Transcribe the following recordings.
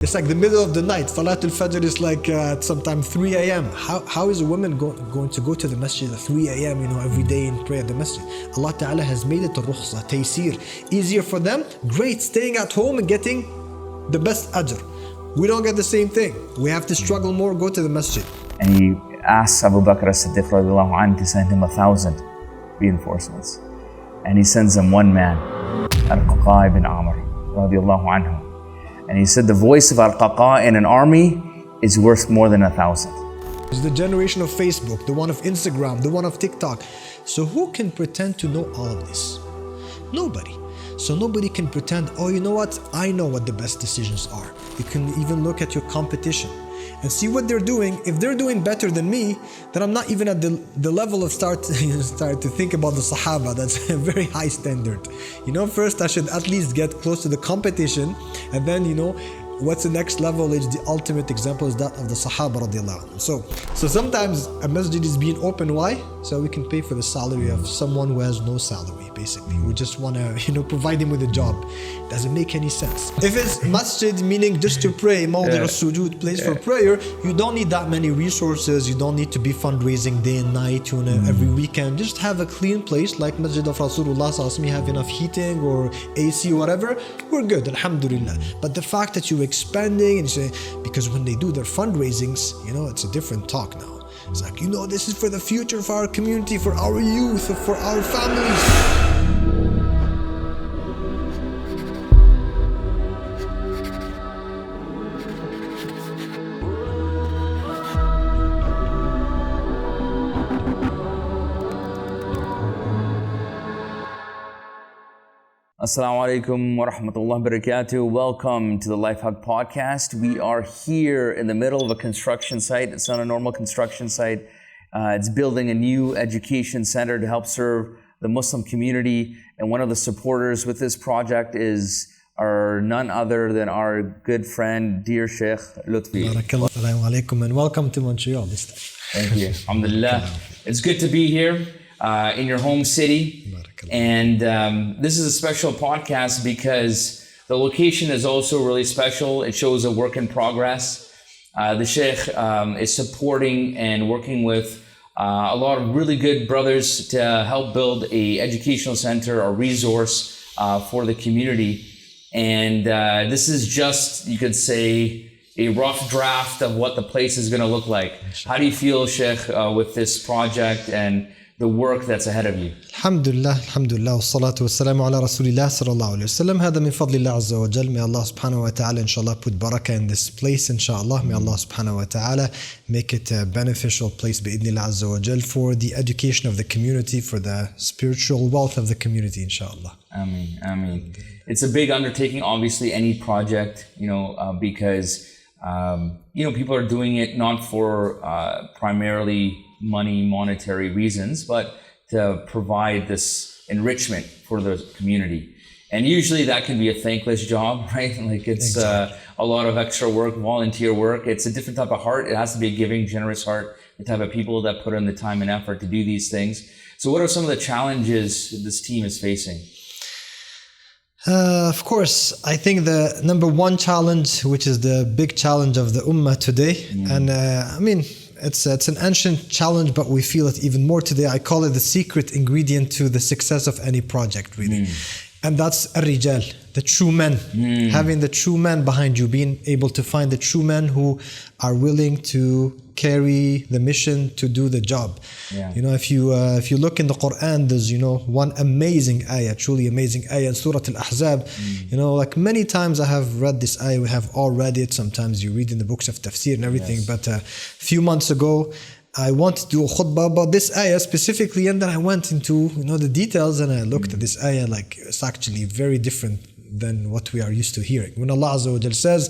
It's like the middle of the night. Salatul Fajr is like sometime 3 a.m. How is a woman going to go to the masjid at 3 a.m. Every day and pray at the masjid? Allah Ta'ala has made it a rukhsa, taysir, easier for them. Great, staying at home and getting the best ajr. We don't get the same thing. We have to struggle more, go to the masjid. And he asks Abu Bakr as-Siddiq radiallahu anhu to send him 1,000 reinforcements. And he sends them one man, Al-Qaqa ibn Amr radiallahu anhu. And he said the voice of Al-Qaqa in an army is worth more than 1,000. It's the generation of Facebook, the one of Instagram, the one of TikTok. So who can pretend to know all of this? Nobody. So nobody can pretend, oh, you know what? I know what the best decisions are. You can even look at your competition and see what they're doing. If they're doing better than me, then I'm not even at the level of start to think about the Sahaba. That's a very high standard. First I should at least get close to the competition, and then what's the next level is the ultimate example is that of the Sahaba radiallahu anhu. So sometimes a masjid is being open. Why? So we can pay for the salary of someone who has no salary, basically. We just want to provide him with a job. Doesn't make any sense. If it's masjid, meaning just to pray, mawdi' al-sujud, place for prayer, you don't need that many resources. You don't need to be fundraising day and night, every weekend. Just have a clean place like Masjid of Rasulullah sallallahu alaihi wasallam. You have enough heating or AC or whatever. We're good, alhamdulillah. But the fact that you expanding and say, because when they do their fundraisings, it's a different talk now. It's like, this is for the future, for our community, for our youth, for our families. Assalamu alaikum wa rahmatullahi wa barakatuh. Welcome to the Life Haqq Podcast. We are here in the middle of a construction site. It's not a normal construction site. It's building a new education center to help serve the Muslim community. And one of the supporters with this project is none other than our good friend, dear Sheikh Lutfi. Assalamu alaikum and welcome to Montreal this time. Thank you. Alhamdulillah. It's good to be here in your home city. And this is a special podcast because the location is also really special. It shows a work in progress. The Sheikh is supporting and working with a lot of really good brothers to help build a educational center or resource for the community. And this is just, you could say, a rough draft of what the place is going to look like. How do you feel, Sheikh, with this project and the work that's ahead of you? Alhamdulillah, alhamdulillah, wassalatu wassalamu ala rasulillah sallallahu alayhi wa sallam. Hada min fadlillah azza wa jal. May Allah subhanahu wa ta'ala inshallah put barakah in this place, inshallah. May Allah subhanahu wa ta'ala make it a beneficial place bi'idnillah azza wa jal for the education of the community, for the spiritual wealth of the community, inshallah. Ameen, ameen. It's a big undertaking, obviously, any project, because, people are doing it not for primarily monetary reasons, but to provide this enrichment for the community. And usually that can be a thankless job, right? Like it's exactly. A lot of extra work, volunteer work. It's a different type of heart. It has to be a giving, generous heart, the type of people that put in the time and effort to do these things. So what are some of the challenges this team is facing? Of course, I think the number one challenge, which is the big challenge of the ummah today, and it's an ancient challenge, but we feel it even more today. I call it the secret ingredient to the success of any project, really. And that's ar-rijal, the true men. Having the true men behind you, being able to find the true men who are willing to carry the mission to do the job. Yeah. If you look in the Quran, there's one amazing ayah, truly amazing ayah in Surah Al-Ahzab. Like many times I have read this ayah, we have all read it. Sometimes you read in the books of tafsir and everything. Yes. But a few months ago, I wanted to do a khutbah about this ayah specifically, and then I went into the details and I looked at this ayah like it's actually very different than what we are used to hearing. When Allah Azza wa Jal says,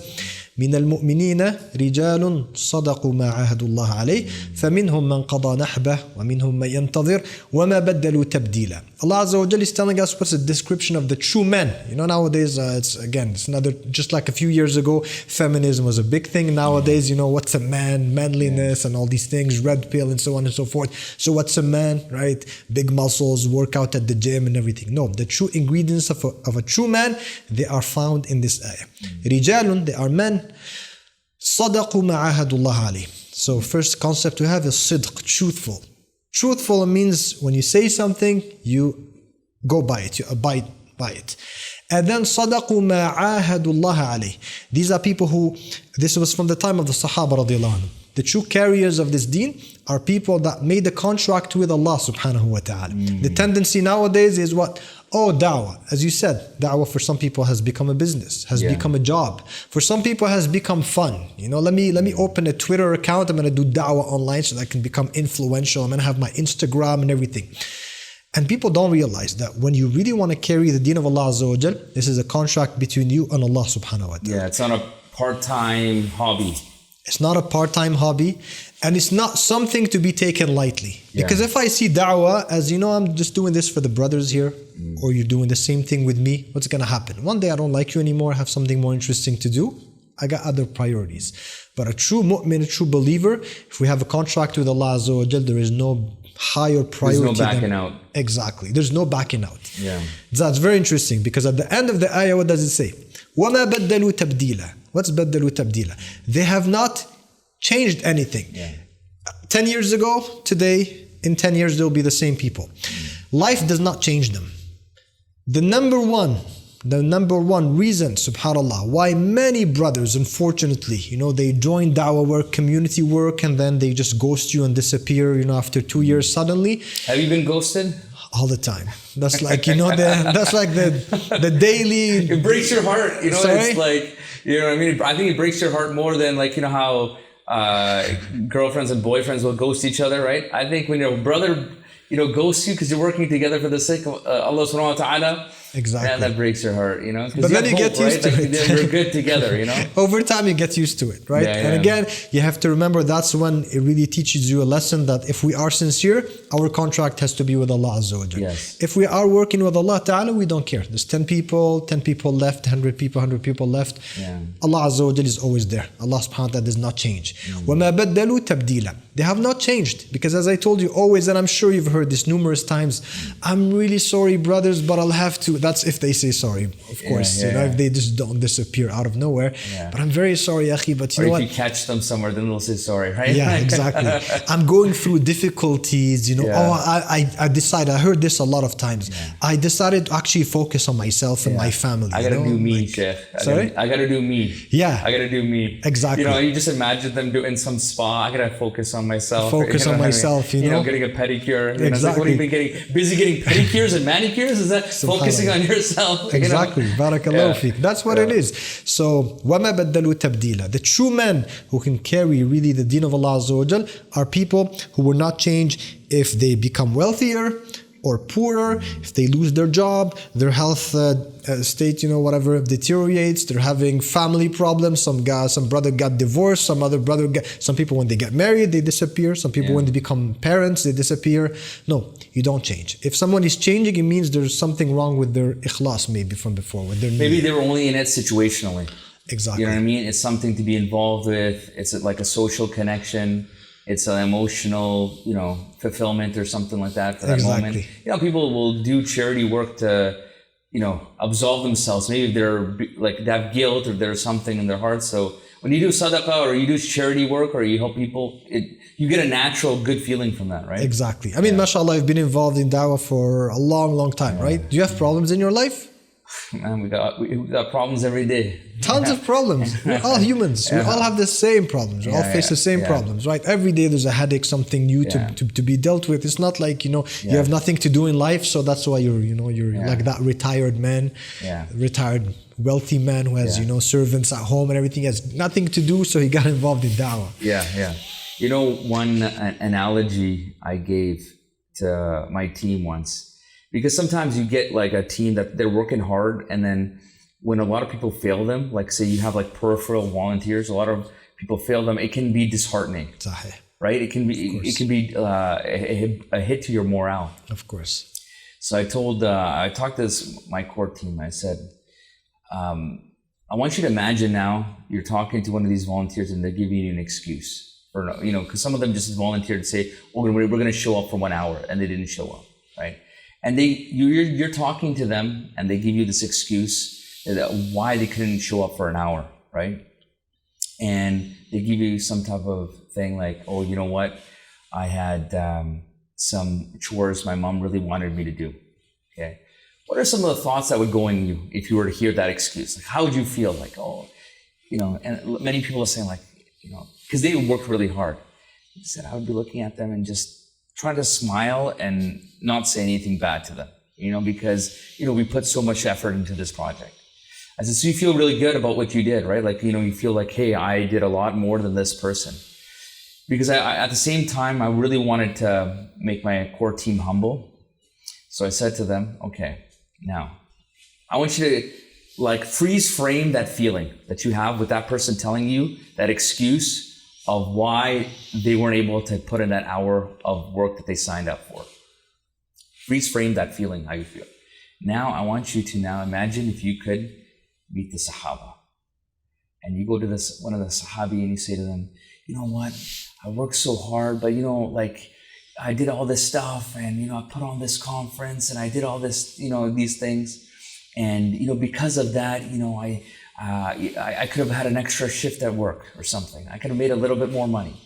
مِنَ الْمُؤْمِنِينَ رِجَالٌ صَدَقُوا مَا عَاهَدُوا اللَّهَ عَلَيْهِ فَمِنْهُمْ مَنْ قَضَى نَحْبَهُ وَمِنْهُمْ مَنْ يَنْتَظِرُ وَمَا بَدَّلُوا تَبْدِيلًا. Allah Azza wa Jal is telling us what's the description of the true men. Nowadays, it's another, just like a few years ago, feminism was a big thing. Nowadays, what's a man, manliness and all these things, red pill and so on and so forth. So what's a man, right? Big muscles, work out at the gym and everything. No, the true ingredients of a true man, they are found in this ayah. Rijalun, they are men. Sadaqu ma'ahadullah alayh. So first concept we have is sidq, truthful. Truthful means when you say something, you go by it, you abide by it. And then صَدَقُوا مَا عَاهَدُوا اللَّهَ عَلَيْهِ. These are people who, this was from the time of the Sahaba radiallahu anhum. The true carriers of this deen are people that made a contract with Allah subhanahu wa ta'ala. The tendency nowadays is what? Oh, da'wah. As you said, da'wah for some people has become a business, has become a job. For some people has become fun. Let me open a Twitter account. I'm going to do da'wah online so that I can become influential. I'm going to have my Instagram and everything. And people don't realize that when you really want to carry the deen of Allah Azza wa Jal, this is a contract between you and Allah subhanahu wa ta'ala. Yeah, it's not a part-time hobby. It's not a part-time hobby, and it's not something to be taken lightly. Because if I see da'wah as, I'm just doing this for the brothers here, or you're doing the same thing with me, what's going to happen? One day I don't like you anymore, I have something more interesting to do. I got other priorities. But a true mu'min, a true believer, if we have a contract with Allah Azza wa Jal, there is no higher priority. There's no backing out. Exactly. There's no backing out. Yeah. That's very interesting, because at the end of the ayah, what does it say? وَمَا بَدَّلُوا تَبْدِيلًا. What's بَدَّلُوا تَبْدِيلًا? They have not changed anything. 10 years ago, today, in 10 years, they'll be the same people. Life does not change them. The number one reason, subhanAllah, why many brothers, unfortunately, they join da'wah work, community work, and then they just ghost you and disappear, after 2 years suddenly. Have you been ghosted? All the time. That's like, that's like the daily... It breaks your heart, Sorry? It's like, what I mean? I think it breaks your heart more than like, how girlfriends and boyfriends will ghost each other, right? I think when your brother, ghosts you because you're working together for the sake of Allah subhanahu wa ta'ala, exactly. And that breaks your heart, But then you get used to it. We're good together, Over time, you get used to it, right? Yeah, and again, you have to remember that's when it really teaches you a lesson that if we are sincere, our contract has to be with Allah Azza wa Jalla. Yes. If we are working with Allah Ta'ala, we don't care. There's 10 people left, 100 people left. Yeah. Allah Azza wa Jalla is always there. Allah subhanahu wa ta'ala does not change. وَمَا بَدَّلُوا تَبْدِيلًا. They have not changed, because as I told you always, and I'm sure you've heard this numerous times, I'm really sorry, brothers, but I'll have to. That's if they say sorry, of course. If they just don't disappear out of nowhere. Yeah. But I'm very sorry, Akhi, but you know what? If you catch them somewhere, then they'll say sorry, right? Yeah, exactly. I'm going through difficulties, I decided, I heard this a lot of times. Yeah. I decided to actually focus on myself and my family. I gotta do me, Sheikh. Sorry? I gotta do me. Yeah. I gotta do me. Exactly. You just imagine them doing some spa. I gotta focus on myself. Focus on myself, getting a pedicure. Exactly. It's like, what have you been busy getting pedicures and manicures? Is that focusing on yourself? Exactly. Barakallahu feek. That's what it is. So, وَمَا بَدَّلُوا تَبْدِيلًا. The true men who can carry really the deen of Allah Azza wa Jal are people who will not change if they become wealthier or poorer, if they lose their job, their health state, whatever, deteriorates, they're having family problems, some brother got divorced, some people when they get married, they disappear, some people when they become parents, they disappear. No, you don't change. If someone is changing, it means there's something wrong with their ikhlas maybe from before, with their maybe they were only in it situationally. Exactly. You know what I mean? It's something to be involved with. It's like a social connection. It's an emotional, fulfillment or something like that for that moment. People will do charity work to, absolve themselves. Maybe they have guilt or there's something in their heart. So when you do sadaqah or you do charity work or you help people, you get a natural good feeling from that, right? Exactly. I mean, mashallah, I've been involved in da'wah for a long, long time, right? Do you have problems in your life? Man, we got problems every day. Tons of problems. We're all humans. We all have the same problems. We all face the same problems, right? Every day there's a headache, something new to be dealt with. It's not like, you have nothing to do in life, so that's why you're like that retired man, retired wealthy man who has, servants at home and everything, has nothing to do, so he got involved in da'wah. Yeah. One analogy I gave to my team once, because sometimes you get like a team that they're working hard, and then when a lot of people fail them, like say you have like peripheral volunteers, a lot of people fail them, it can be disheartening, right? It can be a hit to your morale. Of course. So I talked to my core team. I said, I want you to imagine now you're talking to one of these volunteers and they're giving you an excuse. Or, because some of them just volunteered to say, oh, we're going to show up for 1 hour, and they didn't show up, right? And you're talking to them and they give you this excuse that why they couldn't show up for an hour, right? And they give you some type of thing like, oh, you know what? I had some chores my mom really wanted me to do, okay? What are some of the thoughts that would go in you if you were to hear that excuse? Like, how would you feel? Like, oh, and many people are saying like, because they worked really hard. He said, I would be looking at them and just trying to smile and not say anything bad to them, because, we put so much effort into this project. I said, so you feel really good about what you did, right? Like, you feel like, hey, I did a lot more than this person. Because I at the same time, I really wanted to make my core team humble. So I said to them, okay, now I want you to like freeze frame that feeling that you have with that person telling you that excuse of why they weren't able to put in that hour of work that they signed up for. Freeze frame that feeling, how you feel. Now I want you to now imagine if you could meet the Sahaba. And you go to one of the Sahabi and you say to them, you know what, I worked so hard, but I did all this stuff and I put on this conference and I did all this, these things. And because of that, I could have had an extra shift at work or something. I could have made a little bit more money.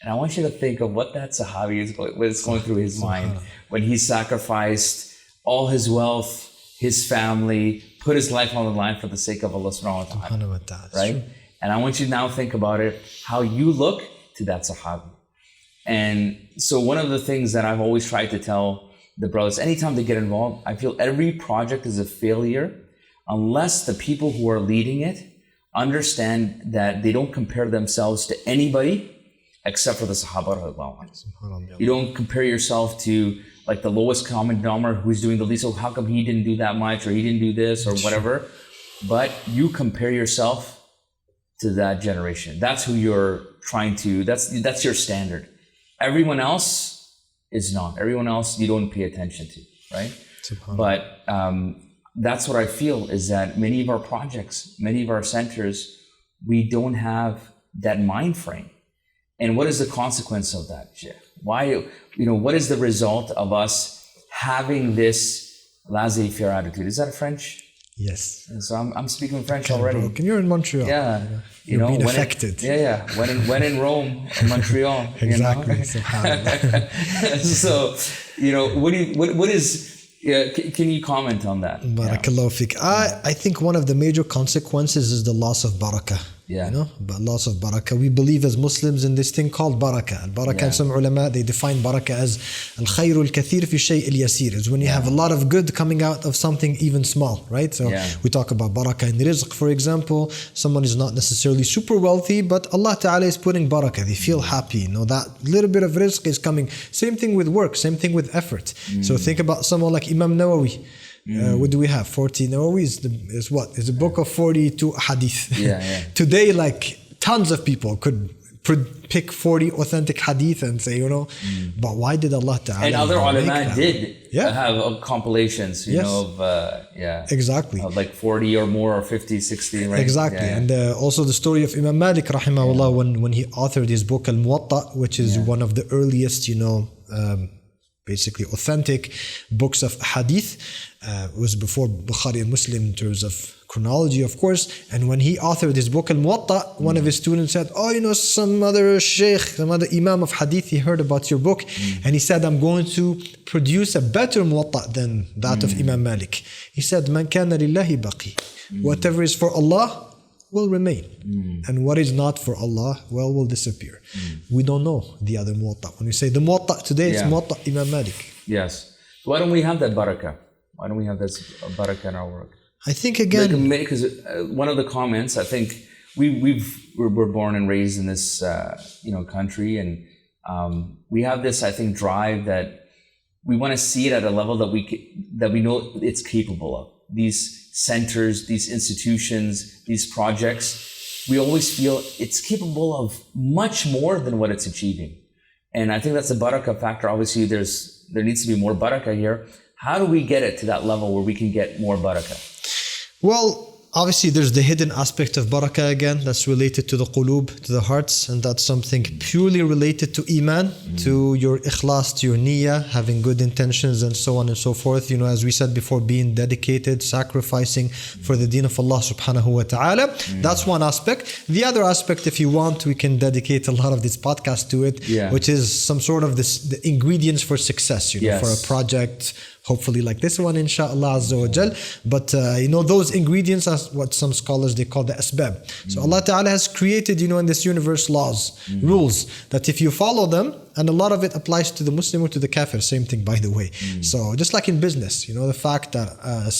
And I want you to think of what that Sahabi is going through his mind when he sacrificed all his wealth, his family, put his life on the line for the sake of Allah subhanahu wa ta'ala. Right? True. And I want you to now think about it, how you look to that Sahabi. And so one of the things that I've always tried to tell the brothers, anytime they get involved, I feel every project is a failure unless the people who are leading it understand that they don't compare themselves to anybody except for the Sahaba. You don't compare yourself to like the lowest common denominator who's doing the least. So how come he didn't do that much or he didn't do this or whatever? But you compare yourself to that generation. That's who you're trying to, that's your standard. Everyone else is not. Everyone else you don't pay attention to, right? But that's what I feel is that many of our projects, many of our centers, we don't have that mind frame. And what is the consequence of that, Sheikh? Why, what is the result of us having this laissez-faire attitude? Is that a French? Yes. And so I'm speaking French already. Broken. You're in Montreal. Yeah. You're being affected. When in Rome, Montreal. Exactly. So, what is, can you comment on that? Barakallahu fiqh. I think one of the major consequences is the loss of barakah. But loss of barakah. We believe as Muslims in this thing called barakah. Barakah, some ulama, they define barakah as al-khayru al-kathir fi shay al-yasir. Is when you have a lot of good coming out of something even small, right? So we talk about barakah in rizq, for example. Someone is not necessarily super wealthy, but Allah Ta'ala is putting barakah. They feel happy. That little bit of rizq is coming. Same thing with work, same thing with effort. So think about someone like Imam Nawawi. What do we have? 40 Nawawis is what? It's a book of 42 hadith. Today, like tons of people could pick 40 authentic hadith and say, but why did Allah Ta'ala? And other ulama did have compilations, of, exactly. Of like 40 or more or 50, 60, right? Exactly. And also the story of Imam Malik, rahimahullah, when he authored his book Al-Muwatta, which is one of the earliest, basically authentic books of hadith. It was before Bukhari and Muslim in terms of chronology, of course. And when he authored his book Al-Muwatta, one of his students said, some other sheikh, some other imam of hadith, he heard about your book. And he said, I'm going to produce a better Muwatta than that of Imam Malik. He said, Man kana lillahi baqi. Whatever is for Allah will remain. And what is not for Allah, will disappear. We don't know the other Muwatta. When we say the Muwatta today, it's Muwatta Imam Malik. Yes. Why don't we have that barakah? Why don't we have this barakah in our work? I think again, because one of the comments, I think we're born and raised in this country, and we have this, I think, drive that we want to see it at a level that we know it's capable of. These centers, these institutions, these projects, we always feel it's capable of much more than what it's achieving. And I think that's a barakah factor. Obviously, there needs to be more barakah here. How do we get it to that level where we can get more barakah? Well, obviously there's the hidden aspect of barakah again, that's related to the qulub, to the hearts, and that's something purely related to iman, to your ikhlas, to your niyyah, having good intentions and so on and so forth. You know, as we said before, being dedicated, sacrificing for the deen of Allah subhanahu wa ta'ala. That's one aspect. The other aspect, if you want, we can dedicate a lot of this podcast to it, which is some sort of the ingredients for success, you know, for a project, hopefully like this one, inshallah azza wa jal. But you know, those ingredients are what some scholars they call the asbab. So Allah Ta'ala has created, you know, in this universe laws, rules, that if you follow them, and a lot of it applies to the Muslim or to the kafir, same thing by the way. So just like in business, you know, the fact that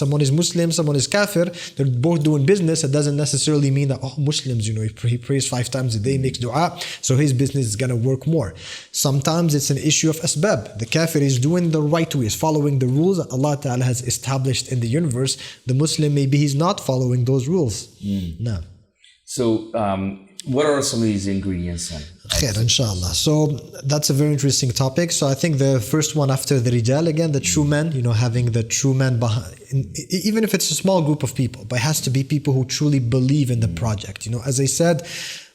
someone is Muslim, someone is kafir, they're both doing business, it doesn't necessarily mean that, oh, Muslims, you know, he prays 5 times a day, makes dua, so his business is gonna work more. Sometimes it's an issue of asbab. The kafir is doing the right way, is following the rules that Allah Ta'ala has established in the universe. The Muslim, maybe he's not following those rules. No. So, what are some of these ingredients then? Khair, inshallah. So that's a very interesting topic. So I think the first one after the rijal, again, the true men, you know, having the true men behind, even if it's a small group of people, but it has to be people who truly believe in the project. You know, as I said,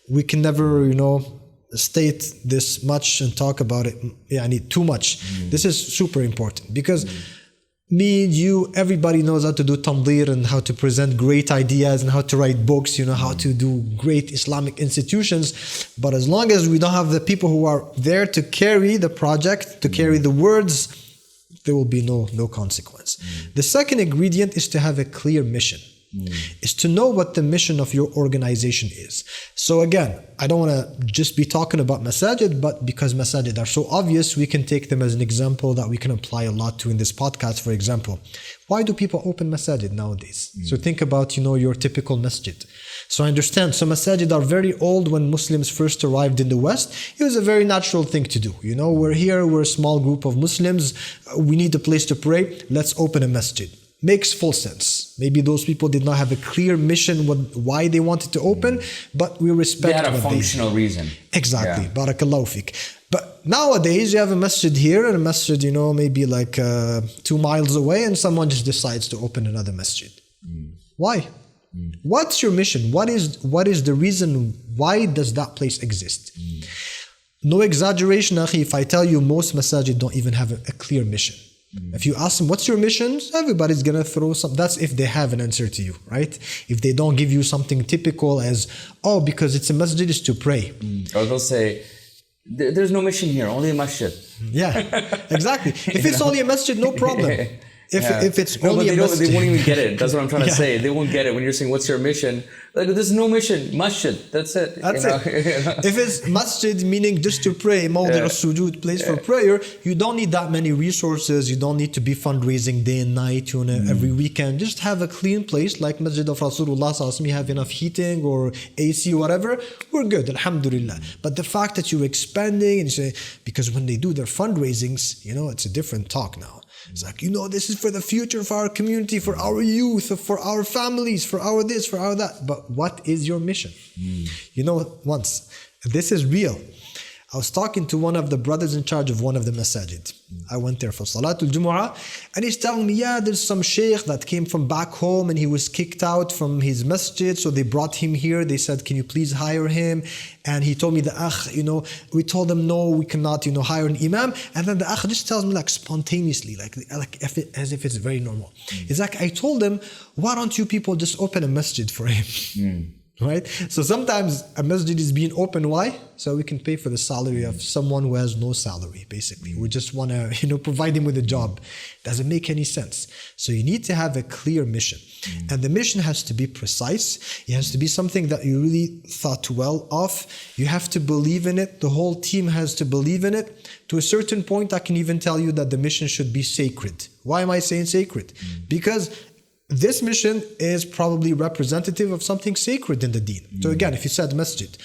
we can never, you know, state this much and talk about it too much. This is super important because me, you, everybody knows how to do tandir and how to present great ideas and how to write books, you know, how to do great Islamic institutions. But as long as we don't have the people who are there to carry the project, to carry the words, there will be no consequence. The second ingredient is to have a clear mission. Is to know what the mission of your organization is. So again, I don't want to just be talking about Masajid, but because Masajid are so obvious, we can take them as an example that we can apply a lot to in this podcast. For example, why do people open Masajid nowadays? So think about, you know, your typical masjid. So I understand, so Masajid are very old. When Muslims first arrived in the West, it was a very natural thing to do. You know, we're here, we're a small group of Muslims, we need a place to pray, let's open a masjid. Makes full sense. Maybe those people did not have a clear mission why they wanted to open, but we respect they had a functional reason. Exactly. Barakallahu fiqh. But nowadays you have a masjid here and a masjid, you know, maybe like 2 miles away, and someone just decides to open another masjid. Why? What's your mission? What is the reason? Why does that place exist? No exaggeration, akhi, if I tell you most masajid don't even have a clear mission. If you ask them, what's your mission? Everybody's going to throw some. That's if they have an answer to you, right? If they don't give you something typical as, oh, because it's a masjid, is to pray. Or they'll say, there's no mission here, only a masjid. Yeah, exactly. If it's only a masjid, no problem. If it's only a masjid. They won't even get it. That's what I'm trying to say. They won't get it when you're saying, what's your mission? Like, there's no mission. Masjid. That's it. That's it. If it's masjid, meaning just to pray, mawdi' al-sujud, place for prayer, you don't need that many resources. You don't need to be fundraising day and night, you know, every weekend. Just have a clean place like Masjid of Rasulullah sallallahu alaihi wasallam. You have enough heating or AC, whatever. We're good, alhamdulillah. But the fact that you're expanding, and you say, because when they do their fundraisings, you know, it's a different talk now. It's like, you know, this is for the future, for our community, for our youth, for our families, for our this, for our that. But what is your mission? You know, once, this is real. I was talking to one of the brothers in charge of one of the masajid. I went there for Salatul Jumu'ah, and he's telling me, yeah, there's some sheikh that came from back home and he was kicked out from his masjid, so they brought him here. They said, can you please hire him? And he told me, the akh, you know, we told him, no, we cannot, you know, hire an imam. And then the akh just tells me like spontaneously, as if it's very normal. It's like, I told him, why don't you people just open a masjid for him? Right? So sometimes a masjid is being open. Why? So we can pay for the salary of someone who has no salary, basically. We just want to, you know, provide him with a job. Doesn't make any sense. So you need to have a clear mission. And the mission has to be precise. It has to be something that you really thought well of. You have to believe in it. The whole team has to believe in it. To a certain point, I can even tell you that the mission should be sacred. Why am I saying sacred? Because this mission is probably representative of something sacred in the deen. So again, if you said masjid,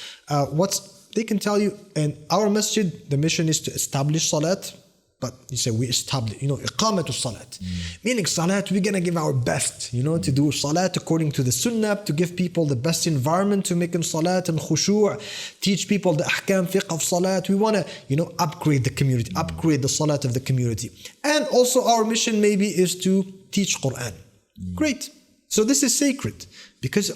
they can tell you, in our masjid, the mission is to establish salat, but you say we establish, iqamatu salat. Meaning salat, we're going to give our best, to do salat according to the sunnah, to give people the best environment to make in salat and khushu', teach people the ahkam, fiqh of salat. We want to, upgrade the community, upgrade the salat of the community. And also our mission maybe is to teach Quran. Great. So this is sacred because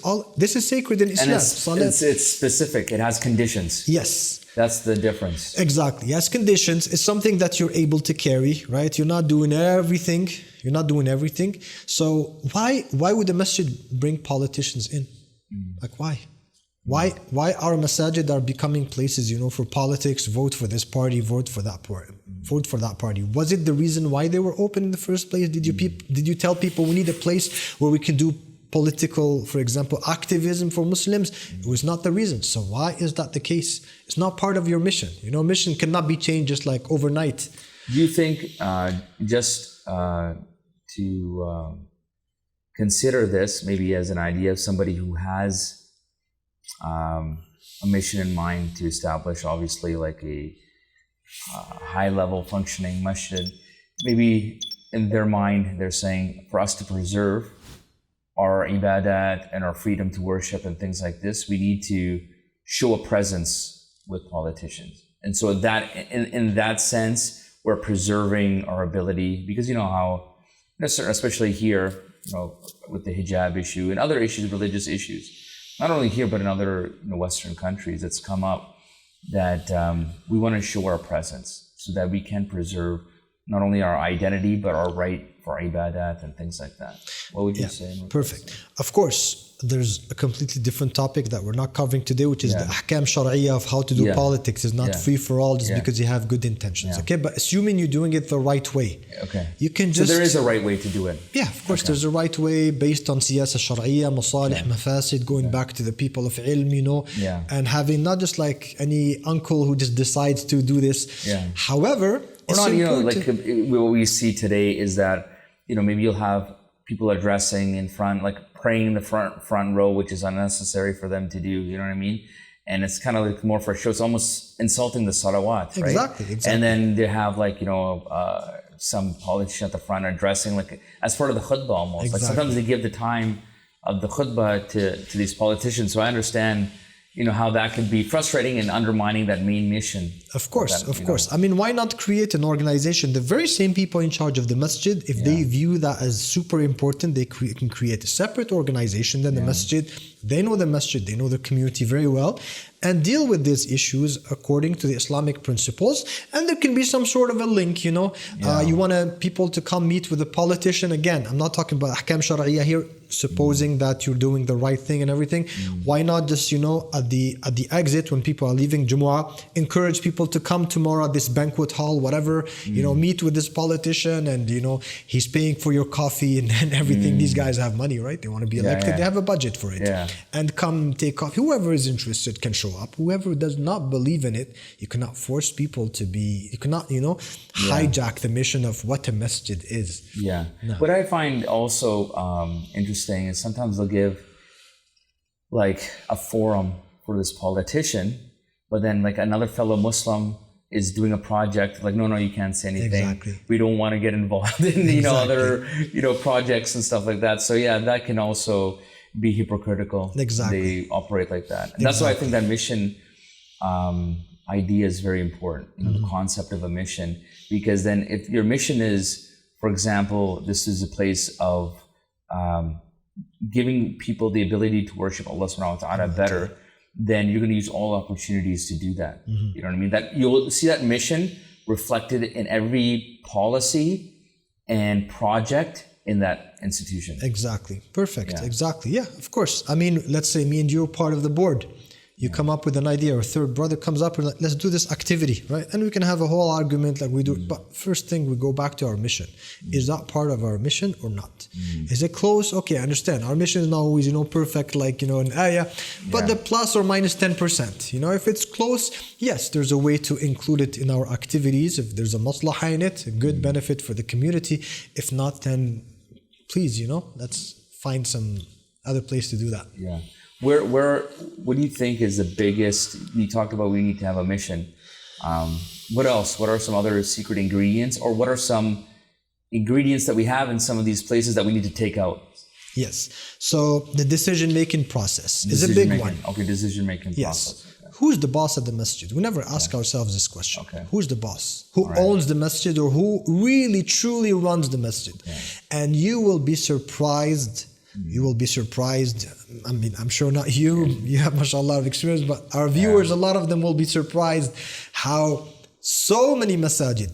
this is sacred in Islam. And it's specific. It has conditions. Yes. That's the difference. Exactly. Yes, conditions is something that you're able to carry, right? You're not doing everything. So why would the masjid bring politicians in? Like why? Why our masajid are becoming places, for politics, vote for this party, vote for that party. Was it the reason why they were open in the first place? Did you tell people we need a place where we can do political, for example, activism for Muslims? It was not the reason. So why is that the case? It's not part of your mission. Mission cannot be changed just like overnight. Do you think to consider this maybe as an idea of somebody who has a mission in mind to establish obviously like a high level functioning masjid, maybe in their mind they're saying for us to preserve our ibadat and our freedom to worship and things like this, we need to show a presence with politicians. And so that in that sense, we're preserving our ability, because how, especially here, with the hijab issue and other issues, religious issues, not only here, but in other Western countries, it's come up that we want to show our presence so that we can preserve not only our identity, but our right for ibadat and things like that. What would you say? Perfect. Of course, there's a completely different topic that we're not covering today, which is the ahkam shar'iyya of how to do politics. Is not free for all just because you have good intentions. Okay, but assuming you're doing it the right way. Okay. You can just. So there is a right way to do it. Yeah, of course, there's a right way based on siyasa shar'iyya, masalih, mafasid, going back to the people of ilm, and having not just like any uncle who just decides to do this. Yeah. However, or not, like what we see today is that, maybe you'll have people addressing in front, like praying in the front row, which is unnecessary for them to do, you know what I mean? And it's kind of like more for a show. It's almost insulting the salawat, right? Exactly. And then they have like, some politician at the front addressing like as part of the khutbah almost. Exactly. Like sometimes they give the time of the khutbah to these politicians. So I understand, how that could be frustrating and undermining that main mission. Of course. I mean, why not create an organization? The very same people in charge of the masjid, if they view that as super important, they can create a separate organization than the masjid. They know the masjid, they know the community very well, and deal with these issues according to the Islamic principles. And there can be some sort of a link, you want people to come meet with a politician. Again, I'm not talking about ahkam shar'iyya here, supposing that you're doing the right thing and everything. Why not just, at the exit when people are leaving Jumu'ah, encourage people to come tomorrow at this banquet hall, whatever, meet with this politician and, he's paying for your coffee and everything. These guys have money, right? They want to be elected. They have a budget for it. And come take coffee. Whoever is interested can show up. Whoever does not believe in it, you cannot force people to be, you cannot, hijack the mission of what a masjid is. Yeah. No. What I find also interesting is sometimes they'll give like a forum for this politician, but then like another fellow Muslim is doing a project like, no, you can't say anything. Exactly. We don't want to get involved in, other, projects and stuff like that. So that can also be hypocritical. Exactly. They operate like that. And that's why I think that mission idea is very important, the concept of a mission, because then if your mission is, for example, this is a place of giving people the ability to worship Allah subhanahu wa ta'ala better, then you're going to use all opportunities to do that. You know what I mean? That you'll see that mission reflected in every policy and project in that institution. Exactly. Perfect. Yeah. Exactly. Yeah, of course. I mean, let's say me and you are part of the board. You come up with an idea, or a third brother comes up and like, let's do this activity, right? And we can have a whole argument like we do. But first thing, we go back to our mission. Is that part of our mission or not? Is it close? Okay, I understand. Our mission is not always, perfect, like, an ayah, but the plus or minus 10%. If it's close, yes, there's a way to include it in our activities. If there's a maslahah in it, a good benefit for the community. If not, then please, let's find some other place to do that. Yeah. What do you think is the biggest, you talked about we need to have a mission. What else? What are some other secret ingredients, or what are some ingredients that we have in some of these places that we need to take out? Yes. So the decision-making process is a big one. Okay, decision-making Yes. process. Okay. Who's the boss at the masjid? We never ask ourselves this question. Okay. Who's the boss? Who owns the masjid, or who really truly runs the masjid? Yeah. And you will be surprised. You will be surprised. I mean, I'm sure not you. You have, mashallah, of experience, but our viewers, a lot of them will be surprised how so many masajid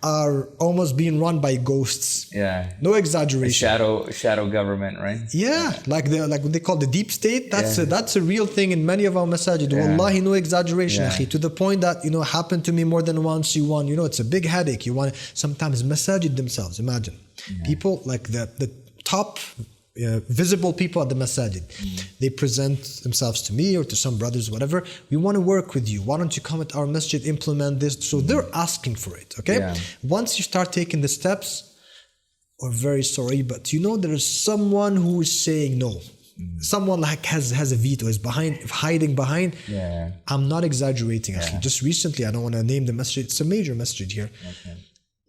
are almost being run by ghosts. Yeah. No exaggeration. Shadow government, right? Yeah, like what they call the deep state. That's a real thing in many of our masajid. Wallahi, no exaggeration, akhi. To the point that happened to me more than once. It's a big headache. Sometimes masajid themselves. Imagine people like the top visible people at the masajid. They present themselves to me or to some brothers, whatever. We want to work with you. Why don't you come at our masjid, implement this? So they're asking for it. Okay. Yeah. Once you start taking the steps, we're very sorry, but there is someone who is saying no. Someone like has a veto, is hiding behind. Yeah. I'm not exaggerating, actually. Just recently, I don't want to name the masjid. It's a major masjid here. Okay.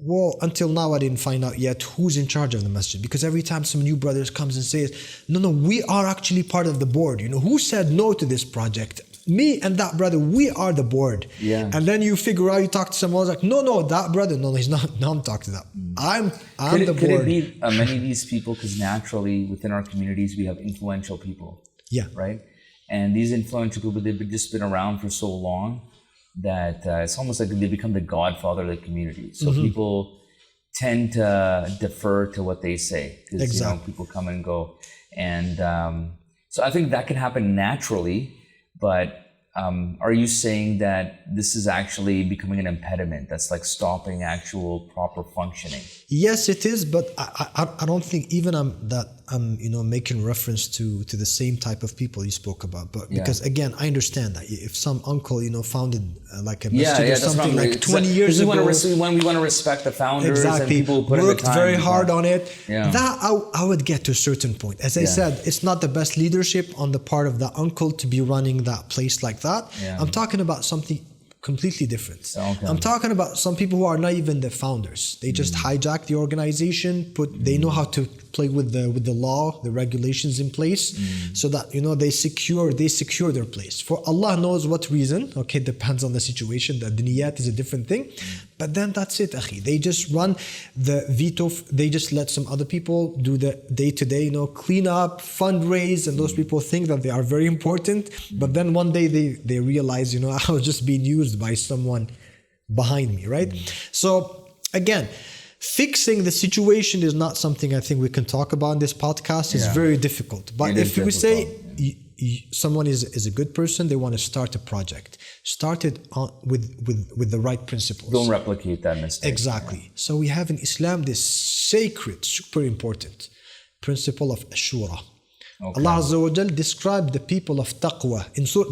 Well, until now, I didn't find out yet who's in charge of the masjid, because every time some new brothers comes and says, no, we are actually part of the board. Who said no to this project? Me and that brother, we are the board. Yeah. And then you figure out, you talk to someone else like, no, that brother, no, he's not. No, I'm talking to that. I'm the board. Could it be many of these people, because naturally within our communities we have influential people. Yeah. Right? And these influential people, they've just been around for so long that it's almost like they become the godfather of the community. So people tend to defer to what they say, because people come and go. And so I think that can happen naturally, but are you saying that this is actually becoming an impediment that's like stopping actual proper functioning? Yes, it is, but I don't think even I'm making reference to the same type of people you spoke about. But because again, I understand that if some uncle founded like a masjid or something like 20 years ago, when we want to respect the founders and people who put worked in the time, very hard on it. Yeah. That I would get to a certain point. As I said, it's not the best leadership on the part of the uncle to be running that place like that. Yeah. I'm talking about something completely different. Okay. I'm talking about some people who are not even the founders. They just hijack the organization, they know how to play with the law, the regulations in place, so that they secure their place. For Allah knows what reason. Okay, depends on the situation. The niyat is a different thing. But then that's it, akhi. They just run the veto. They just let some other people do the day-to-day, clean up, fundraise, and those people think that they are very important. But then one day they realize, I was just being used by someone behind me, right? So again, fixing the situation is not something I think we can talk about in this podcast. It's very difficult. But if we say someone is a good person, they want to start a project, start it with the right principles. Don't replicate that mistake. Exactly. Yeah. So we have in Islam this sacred, super important principle of Ashura. Okay. Allah Azza wa Jal described the people of taqwa.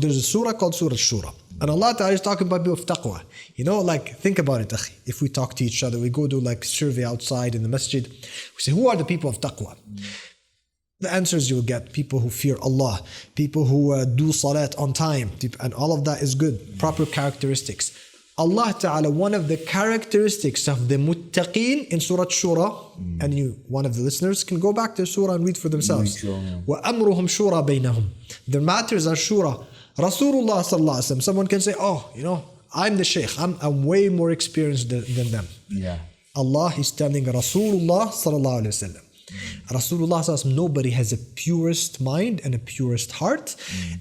There's a surah called Surah Shura. And Allah Ta'ala is talking about people of taqwa. Think about it, akhi. If we talk to each other, we go do survey outside in the masjid. We say, who are the people of taqwa? The answers you'll get: people who fear Allah, people who do salat on time, and all of that is good, proper characteristics. Allah Ta'ala, one of the characteristics of the muttaqeen in Surah Shura, and one of the listeners can go back to Surah and read for themselves. وَأَمْرُهُمْ شُورَى بَيْنَهُمْ. Their matters are shura. Rasulullah sallallahu alaihi wasallam. Someone can say, I'm the sheikh. I'm way more experienced than them. Yeah. Allah is telling Rasulullah sallallahu alaihi wasallam. Rasulullah sallallahu alaihi wasallam, nobody has a purest mind and a purest heart,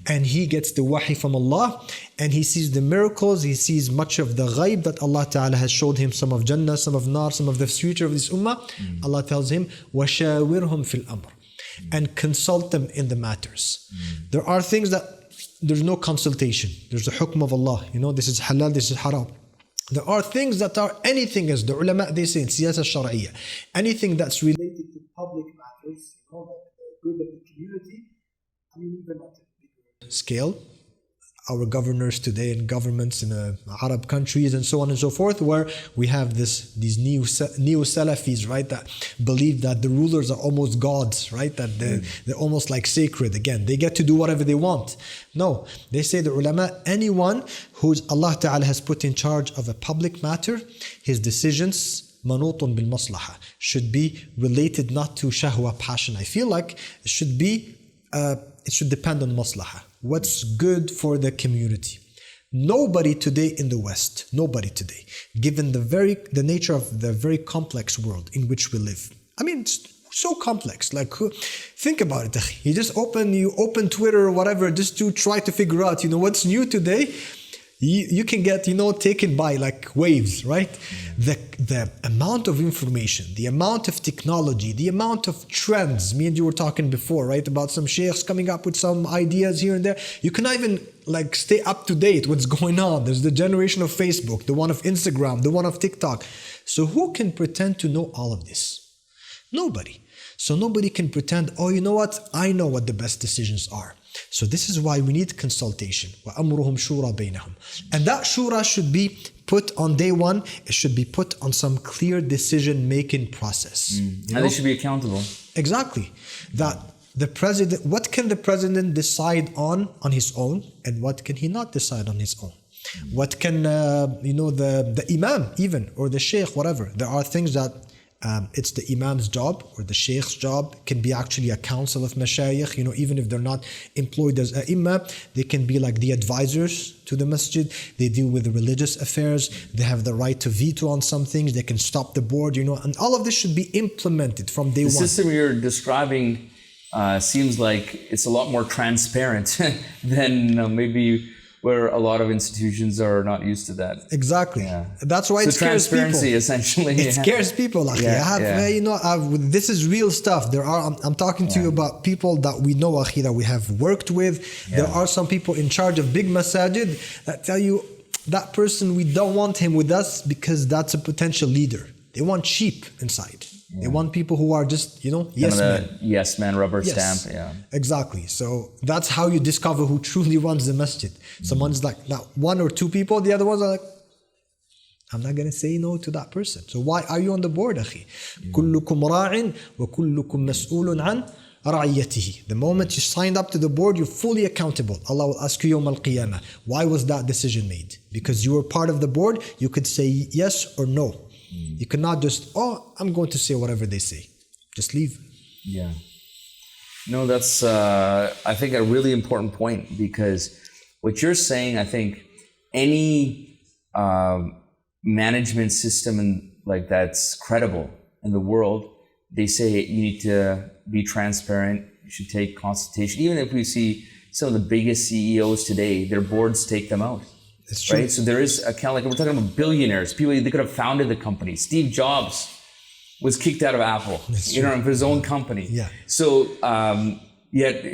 and he gets the wahi from Allah, and he sees the miracles, he sees much of the ghaib that Allah Ta'ala has showed him, some of Jannah, some of Nar, some of the future of this ummah. Allah tells him, وَشَاوِرْهُمْ فِي الْأَمْرِ, and consult them in the matters. There are things that there's no consultation. There's the hukm of Allah. This is halal, this is haram. There are things that are anything, as the ulama, they say in siyasa shar'iyya, anything that's related to public matters, like the good of the community, even at a bigger scale. our governors today and governments in Arab countries and so on and so forth, where we have these neo-Salafis, right, that believe that the rulers are almost gods, right, that they're almost like sacred. Again, they get to do whatever they want. No, they say the ulama, anyone who's Allah Ta'ala has put in charge of a public matter, his decisions manutun bil maslaha should be related not to shahwa, passion. I feel like it should depend on maslaha. What's good for the community. Nobody today in the West, nobody today, given the nature of the very complex world in which we live. I mean, it's so complex. Like, think about it. You open Twitter or whatever just to try to figure out, what's new today. You can get, taken by like waves, right? The amount of information, the amount of technology, the amount of trends. Me and you were talking before, right? About some sheikhs coming up with some ideas here and there. You cannot even like stay up to date what's going on. There's the generation of Facebook, the one of Instagram, the one of TikTok. So who can pretend to know all of this? Nobody. So nobody can pretend, oh, you know what? I know what the best decisions are. So this is why we need consultation. وَأَمْرُهُمْ شُورَى بَيْنَهُمْ. And that shura should be put on day one. It should be put on some clear decision-making process. And they should be accountable. Exactly. That the president, what can the president decide on his own, and what can he not decide on his own? What can, the imam even, or the sheikh, whatever. There are things that it's the imam's job or the sheikh's job. It can be actually a council of mashayikh, even if they're not employed as ai', they can be like the advisors to the masjid. They deal with the religious affairs. They have the right to veto on some things. They can stop the board, and all of this should be implemented from day one. The system you're describing seems like it's a lot more transparent than maybe where a lot of institutions are not used to that. Exactly. Yeah. That's why it scares people. Transparency, essentially. It scares people. Like, this is real stuff. I'm talking to you about people that we know, that we have worked with. There are some people in charge of big masajid that tell you that person, we don't want him with us because that's a potential leader. They want sheep inside. They want people who are just, yes men. Yes man, rubber stamp. Yeah. Exactly. So that's how you discover who truly runs the masjid. Someone's like, now one or two people, the other ones are like, I'm not going to say no to that person. So why are you on the board, akhi? كُلُّكُمْ رَاعٍ وَكُلُّكُمْ مَسْئُولٌ عَنْ رَعِيَّتِهِ. The moment you signed up to the board, you're fully accountable. Allah will ask you yawm al-qiyamah, why was that decision made? Because you were part of the board, you could say yes or no. You cannot just, I'm going to say whatever they say. Just leave. Yeah. No, that's, I think, a really important point, because what you're saying, I think any management system like that's credible in the world, they say you need to be transparent, you should take consultation. Even if we see some of the biggest CEOs today, their boards take them out. It's true. Right? So there is a kind of like, we're talking about billionaires, people, they could have founded the company. Steve Jobs was kicked out of Apple, for his own company. Yeah. So, yet,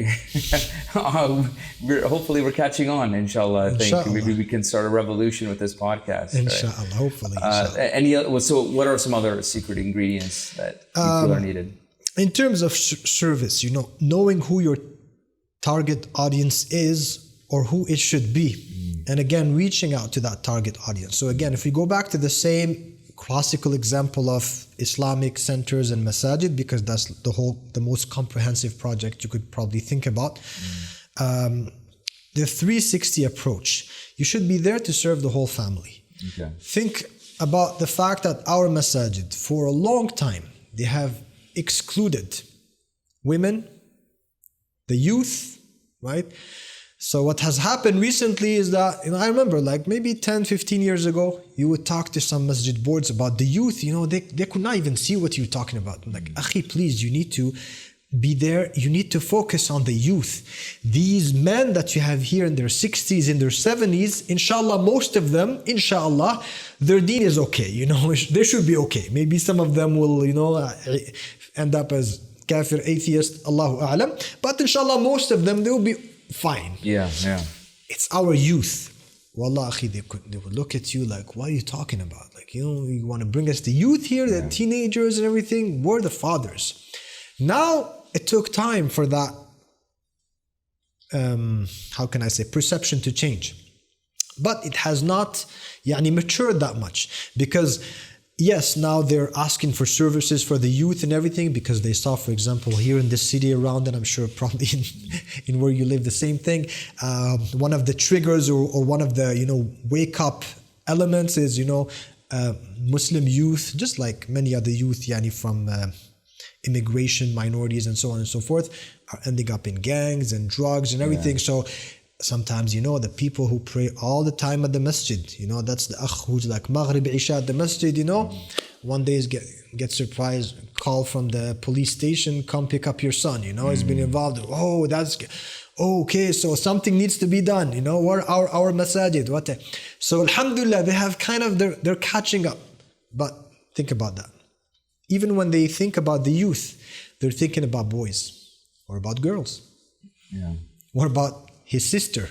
hopefully we're catching on, inshallah. I think maybe we can start a revolution with this podcast. Inshallah, right? Hopefully. So what are some other secret ingredients that you feel are needed? In terms of service, knowing who your target audience is or who it should be. And again, reaching out to that target audience. So again, if we go back to the same classical example of Islamic centers and masajid, because that's the most comprehensive project you could probably think about. The 360 approach. You should be there to serve the whole family. Okay. Think about the fact that our masajid, for a long time, they have excluded women, the youth, right? So what has happened recently is that, I remember like maybe 10, 15 years ago, you would talk to some masjid boards about the youth, they could not even see what you're talking about. I'm like, akhi, please, you need to be there. You need to focus on the youth. These men that you have here in their 60s, in their 70s, inshallah, most of them, inshallah, their deen is okay. They should be okay. Maybe some of them will, end up as kafir, atheist, Allahu a'lam. But inshallah, most of them, they will be fine. Yeah. It's our youth. Wallah, akhi, they would look at you like, what are you talking about? Like, you want to bring us the youth here, the teenagers and everything? We're the fathers. Now, it took time for that how can I say, perception to change. But it has not matured that much, because yes, now they're asking for services for the youth and everything, because they saw, for example, here in this city around, and I'm sure probably in where you live, the same thing. One of the triggers or one of the, wake up elements is, Muslim youth, just like many other youth, from immigration, minorities, and so on and so forth, are ending up in gangs and drugs and everything. So sometimes, the people who pray all the time at the masjid, that's the akh who's like Maghrib, Isha at the masjid, one day get surprised, call from the police station, come pick up your son, he's been involved. Oh, that's okay, so something needs to be done, where are our masajid? So alhamdulillah, they have kind of, they're catching up. But think about that. Even when they think about the youth, they're thinking about boys or about girls. Yeah. What about his sister?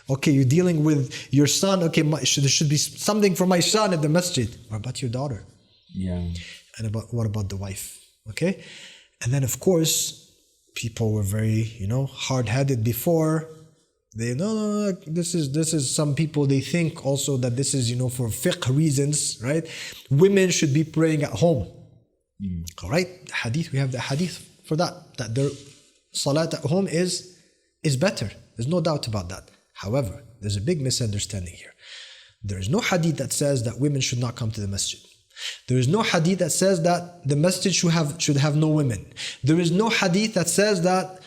Okay, you're dealing with your son. Okay, there should be something for my son at the masjid. What about your daughter? Yeah. And what about the wife? Okay, and then of course, people were very hard-headed before. They no, this is some people, they think also that this is for fiqh reasons, right? Women should be praying at home. All right, hadith, we have the hadith for that their salat at home is better. There's no doubt about that. However, there's a big misunderstanding here. There is no hadith that says that women should not come to the masjid. There is no hadith that says that the masjid should have no women. There is no hadith that says that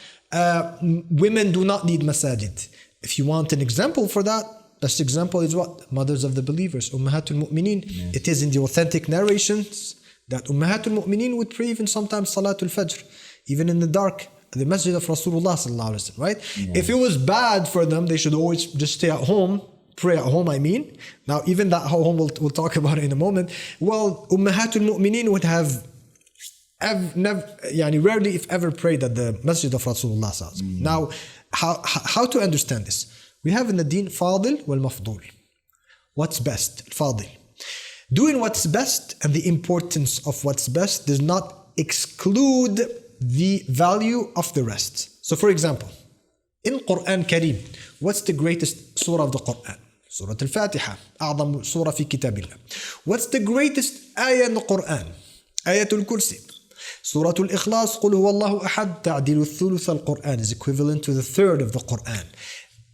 women do not need masajid. If you want an example for that, best example is what? Mothers of the believers, Ummahatul Mu'mineen. Yes. It is in the authentic narrations that Ummahatul Mu'mineen would pray even sometimes Salatul Fajr, even in the dark, the Masjid of Rasulullah sallallahu alaihi wasallam, right? Yes. If it was bad for them, they should always just stay at home, pray at home, Now, even that home, we'll talk about it in a moment. Well, Ummahatul Mu'mineen would have rarely if ever prayed at the Masjid of Rasulullah sallallahu alaihi wasallam. Now, how to understand this? We have in the deen Fadil wal Mafdul. What's best? Fadil. Doing what's best and the importance of what's best does not exclude the value of the rest. So for example, in Quran Kareem, what's the greatest surah of the Quran? Surah Al-Fatiha, أعظم surah في كتاب الله. What's the greatest ayah in the Quran? Ayatul Kursi. Surah Al-Ikhlas, قل هو الله أحد تعديل الثلث القرآن is equivalent to the third of the Quran.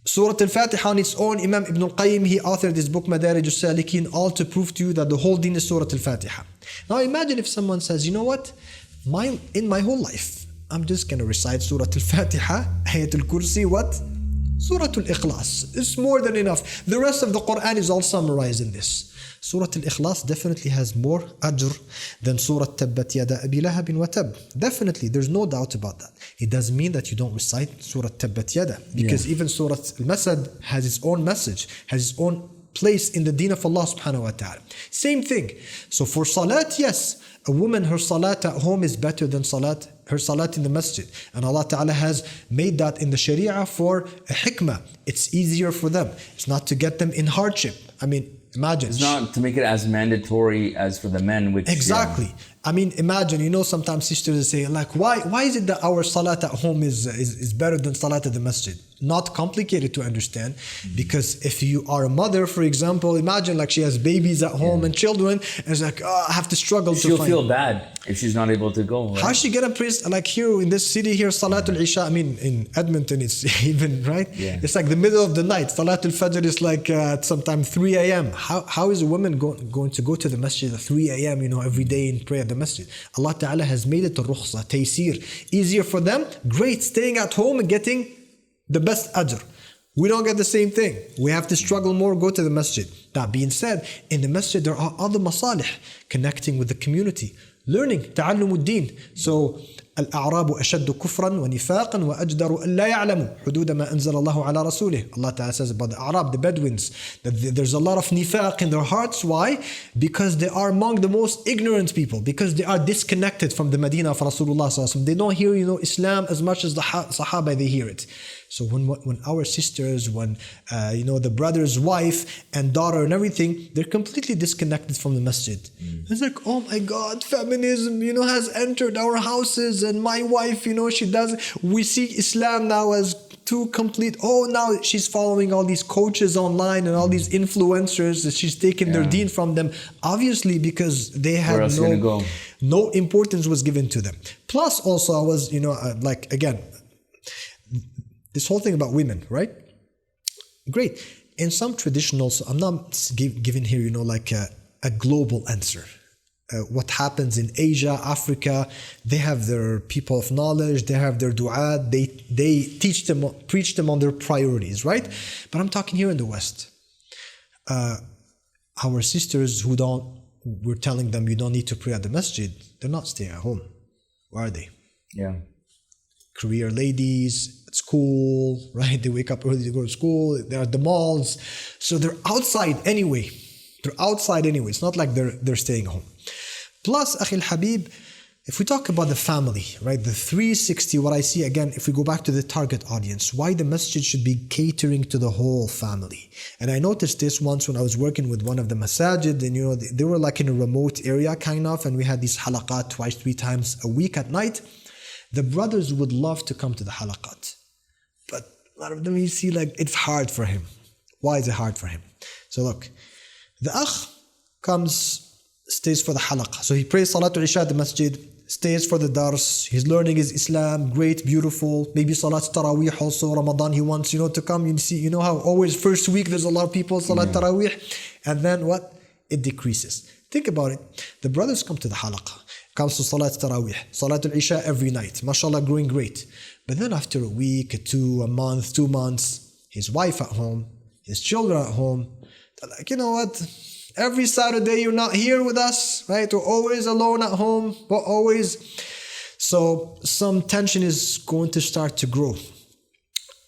Surah Al-Fatiha on its own, Imam Ibn al-Qayyim, he authored this book Madarij al-Salikin, all to prove to you that the whole deen is Surah Al-Fatiha. Now imagine if someone says, you know what, in my whole life, I'm just going to recite Surah Al-Fatiha, Ayatul Kursi, what? Surah Al-Ikhlas. It's more than enough. The rest of the Quran is all summarized in this. Surah Al-Ikhlas definitely has more ajr than Surah Tabbat Yada Abi Lahab wa Tab. Definitely, there's no doubt about that. It doesn't mean that you don't recite Surah Tabbat Yada, because even Surah Al-Masad has its own message, has its own place in the deen of Allah subhanahu wa ta'ala. Same thing. So for salat, yes, a woman, her salat at home is better than her salat in the masjid. And Allah ta'ala has made that in the sharia for a hikmah. It's easier for them. It's not to get them in hardship. Imagine. It's not to make it as mandatory as for the men, which... Exactly. Imagine, sometimes sisters say, like, why is it that our salat at home is better than salat at the masjid? Not complicated to understand, because if you are a mother, for example, imagine like she has babies at home and children, and it's like, I have to struggle to find... She'll feel bad if she's not able to go. Right? How she get a praise? Like here in this city here, Salatul Isha, in Edmonton, it's even, right? Yeah. It's like the middle of the night. Salatul Fajr is like sometimes 3 a.m. How is a woman going to go to the masjid at 3 a.m., every day and pray at the masjid? Allah Ta'ala has made it a rukhsa, taysir. Easier for them, great, staying at home and getting the best ajr. We don't get the same thing. We have to struggle more, go to the masjid. That being said, in the masjid there are other masalih, connecting with the community, learning, ta'allum ad-din. So, الأعراب أشد كفرا ونفاقا وأجدر أن لا يعلموا حدود ما أنزل الله على رسوله. Allah Ta'ala says about the Arab, the Bedouins, that there's a lot of nifaq in their hearts. Why? Because they are among the most ignorant people, because they are disconnected from the Medina of Rasulullah sallallahu alaihi wasallam. They don't hear, Islam as much as the Sahaba, they hear it. So when our sisters, when the brother's wife and daughter and everything, they're completely disconnected from the masjid. It's like, oh my God, feminism, has entered our houses, and my wife, she does. We see Islam now as too complete. Oh, now she's following all these coaches online and all these influencers. She's taking their deen from them. Obviously, because they had no importance was given to them. Plus, also, I was, like, again, this whole thing about women, right? Great. In some traditionals, I'm not giving here, like a global answer. What happens in Asia, Africa, they have their people of knowledge, they have their du'at, they teach them, preach them on their priorities, right? But I'm talking here in the West. Our sisters we're telling them you don't need to pray at the masjid, they're not staying at home. Where are they? Yeah. Career ladies at school, right? They wake up early to go to school, they're at the malls. So they're outside anyway. It's not like they're staying home. Plus, Akhil Habib, if we talk about the family, right, the 360, what I see again, if we go back to the target audience, why the masjid should be catering to the whole family. And I noticed this once when I was working with one of the masajid, and they were like in a remote area kind of, and we had these halaqat 2-3 times a week at night. The brothers would love to come to the halaqat, but a lot of them you see like it's hard for him. Why is it hard for him? So look, the akh stays for the halaqah. So he prays Salatul Isha at the masjid, stays for the dars, he's learning his Islam, great, beautiful. Maybe Salat Taraweeh also, Ramadan he wants, to come. You see, how always first week there's a lot of people, Salat Taraweeh. And then what? It decreases. Think about it. The brothers come to the halaqah, comes to Salat Taraweeh, Salatul Isha every night. MashaAllah, growing great. But then after a week, a month, 2 months, his wife at home, his children at home, they're like, you know what? Every Saturday you're not here with us, right? We're always alone at home, but always. So some tension is going to start to grow.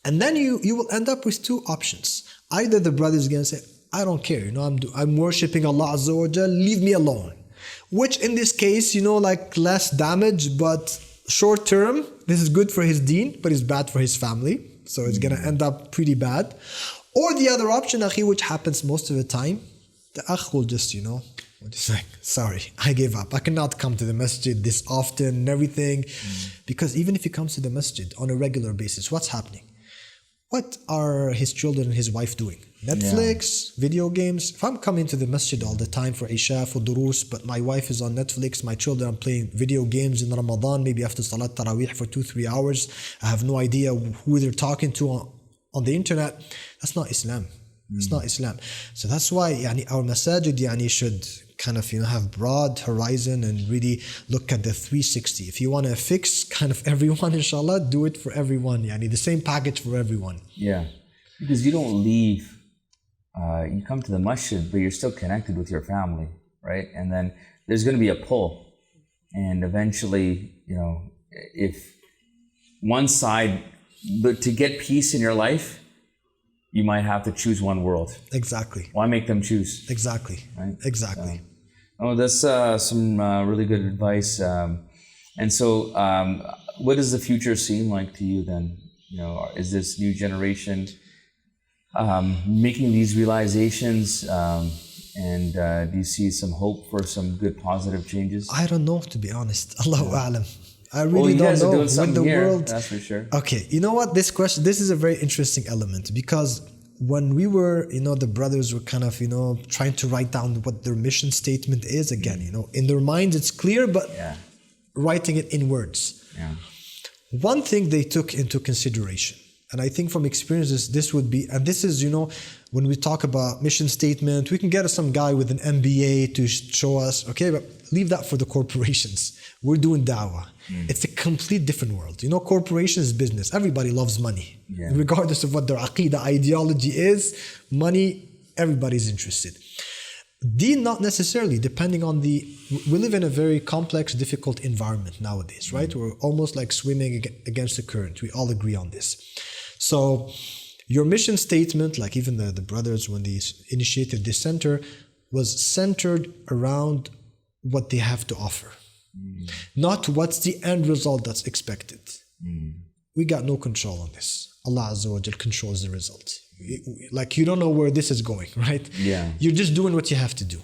And then you will end up with 2 options. Either the brother is going to say, I don't care, I'm worshipping Allah Azza wa Jal, leave me alone. Which in this case, like less damage, but short term, this is good for his deen, but it's bad for his family. So it's going to end up pretty bad. Or the other option, akhi, which happens most of the time, the akh will just, just like, sorry, I gave up. I cannot come to the masjid this often and everything. Because even if he comes to the masjid on a regular basis, what's happening? What are his children and his wife doing? Netflix, video games. If I'm coming to the masjid all the time for Isha, for durus, but my wife is on Netflix, my children are playing video games in Ramadan, maybe after Salat Taraweeh for 2-3 hours, I have no idea who they're talking to on the internet, that's not Islam. It's not Islam. So that's why our masajid should kind of have broad horizon and really look at the 360. If you want to fix kind of everyone, inshallah, do it for everyone. The same package for everyone. Yeah, because you don't leave. You come to the masjid, but you're still connected with your family, right? And then there's going to be a pull, and eventually, if one side, but to get peace in your life, you might have to choose one world. Exactly. Why make them choose? Exactly. Right? Exactly. That's some really good advice. And so, what does the future seem like to you then? Is this new generation making these realizations? And do you see some hope for some good positive changes? I don't know, to be honest. Allahu A'lam. I really don't know. Doing something with the here, world. That's for sure. Okay, you know what? This is a very interesting element, because when we were, the brothers were kind of, trying to write down what their mission statement is again, in their minds it's clear, but writing it in words. Yeah. One thing they took into consideration, and I think from experiences, this would be, and this is, when we talk about mission statement, we can get some guy with an MBA to show us, okay, but leave that for the corporations. We're doing da'wah. It's a complete different world. Corporations is business. Everybody loves money. Yeah. Regardless of what their aqidah ideology is, money, everybody's interested. Deen, not necessarily, depending on we live in a very complex, difficult environment nowadays, right? We're almost like swimming against the current. We all agree on this. So your mission statement, like even the brothers, when they initiated this center, was centered around what they have to offer. Not what's the end result that's expected. We got no control on this. Allah Azza wa Jal controls the result. Like, you don't know where this is going, right? Yeah. You're just doing what you have to do.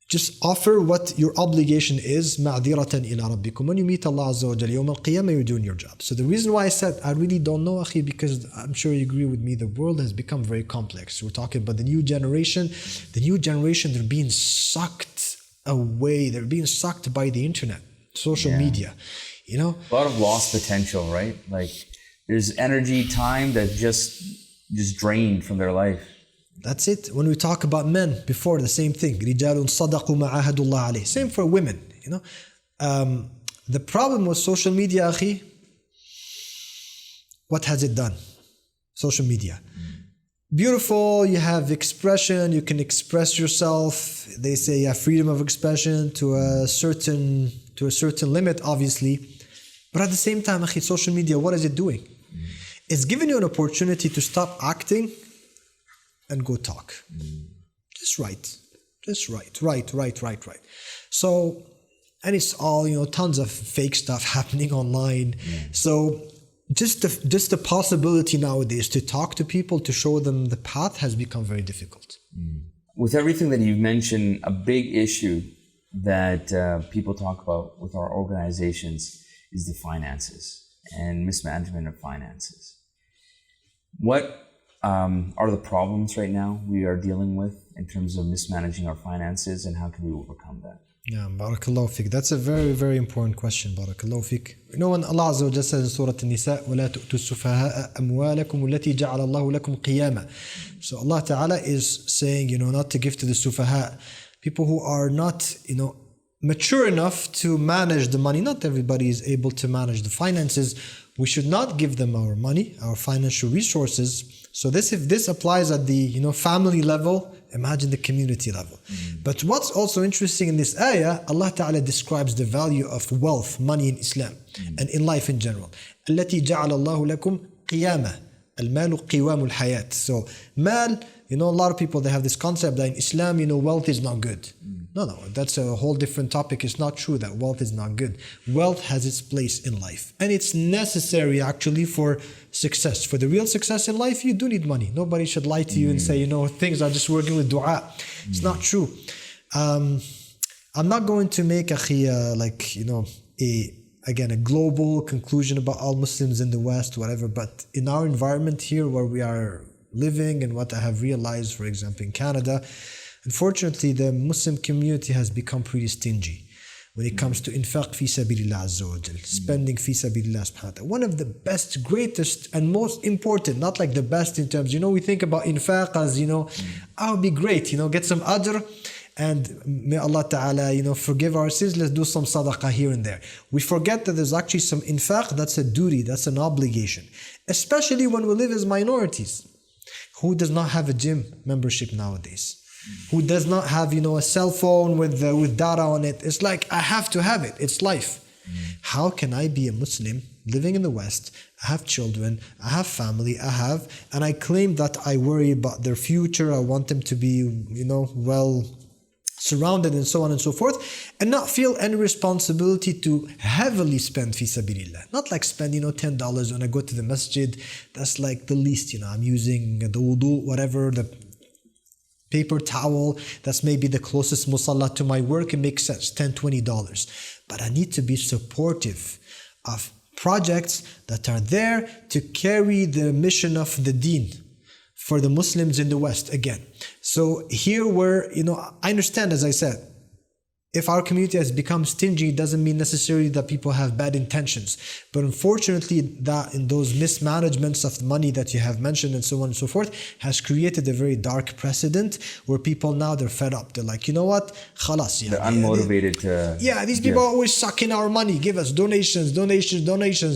just offer what your obligation is. مَعْذِرَةً إِلَىٰ رَبِّكُمْ. When you meet Allah Azza wa Jalla يوم القيامة, you're doing your job. So the reason why I said I really don't know, akhi, because I'm sure you agree with me, the world has become very complex. We're talking about the new generation. The new generation, they're being sucked away. They're being sucked by the internet, social media. You know, a lot of lost potential, right? Like there's energy, time that's just drained from their life. That's it. When we talk about men, before the same thing. رِجَالٌ صَدَقُوا مَا عَاهَدُوا اللَّهَ عَلَيْهِ. Same for women, you know. The problem with social media, akhi, what has it done? Social media. Beautiful, you have expression, you can express yourself. They say you have freedom of expression to a certain limit, obviously. But at the same time, akhi, social media, what is it doing? It's giving you an opportunity to stop acting and go talk. Just write. So, and it's all, you know, tons of fake stuff happening online. So just the possibility nowadays to talk to people, to show them the path, has become very difficult. With everything that you've mentioned, a big issue that people talk about with our organizations is the finances and mismanagement of finances. What are the problems right now we are dealing with in terms of mismanaging our finances, and how can we overcome that? Yeah, Barakallahu Fik. That's a very, very important question. Barakallahu Fik. You know, when Allah Azza wa Jalla says in Surah An-Nisa, وَلَا تُؤْتُوا السُّفَهَاءَ أَمْوَالَكُمُ الَّتِي جَعَلَ اللَّهُ لَكُمْ قِيَامًا. So Allah Ta'ala is saying, you know, not to give to the sufaha, people who are not, you know, mature enough to manage the money. Not everybody is able to manage the finances. We should not give them our money, our financial resources. So if this applies at the, you know, family level, imagine the community level. But what's also interesting in this ayah, Allah Ta'ala describes the value of wealth, money in Islam and in life in general. التي جعل الله لكم قيامة. المال قوام الحياة. So mal, you know, a lot of people, they have this concept that in Islam, you know, wealth is not good. No, that's a whole different topic. It's not true that wealth is not good. Wealth has its place in life. And it's necessary actually for success. For the real success in life, you do need money. Nobody should lie to you and say, you know, things are just working with dua. It's not true. I'm not going to make like, you know, a global conclusion about all Muslims in the West, whatever. But in our environment here where we are living, and what I have realized, for example, in Canada, unfortunately, the Muslim community has become pretty stingy when it comes to infaq fi sabilillah azza wa jal, spending fi sabilillah subhanahu wa ta'ala. One of the best, greatest, and most important, not like the best in terms, you know, we think about infaq as, you know, would be great, you know, get some ajr, and may Allah Ta'ala, you know, forgive our sins, let's do some sadaqah here and there. We forget that there's actually some infaq, that's a duty, that's an obligation. Especially when we live as minorities. Who does not have a gym membership nowadays? Who does not have, you know, a cell phone with data on it? It's like, I have to have it. It's life. How can I be a Muslim living in the West? I have children, I have family, and I claim that I worry about their future. I want them to be, you know, well surrounded and so on and so forth, and not feel any responsibility to heavily spend fi sabilillah. Not like spend, you know, $10 when I go to the masjid. That's like the least, you know, I'm using the wudu, whatever, the paper towel, that's maybe the closest musalla to my work. It makes sense, $10, $20. But I need to be supportive of projects that are there to carry the mission of the deen for the Muslims in the West again. So here where, you know, I understand, as I said, if our community has become stingy, it doesn't mean necessarily that people have bad intentions. But unfortunately, that in those mismanagements of money that you have mentioned and so on and so forth has created a very dark precedent where people now, they're fed up. They're like, you know what? Khalas. They're unmotivated to... Yeah, these people are always sucking our money. Give us donations,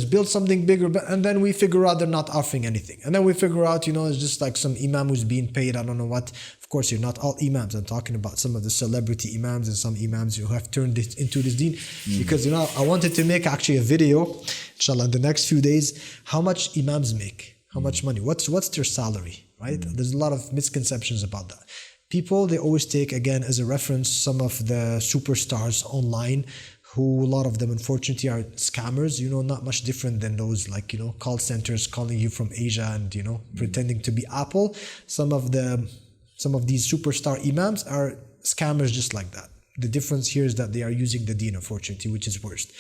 build something bigger. And then we figure out they're not offering anything. And then we figure out, you know, it's just like some imam who's being paid, I don't know what. Of course, you're not all imams. I'm talking about some of the celebrity imams and some imams who have turned it into this deen. Because, you know, I wanted to make actually a video, inshallah, in the next few days, how much imams make, how much money, what's their salary, right? There's a lot of misconceptions about that. People, they always take, again, as a reference, some of the superstars online, who a lot of them, unfortunately, are scammers, you know, not much different than those, like, you know, call centers calling you from Asia and, you know, pretending to be Apple. Some of these superstar imams are scammers just like that. the difference here is that they are using the deen, unfortunately, which is worst.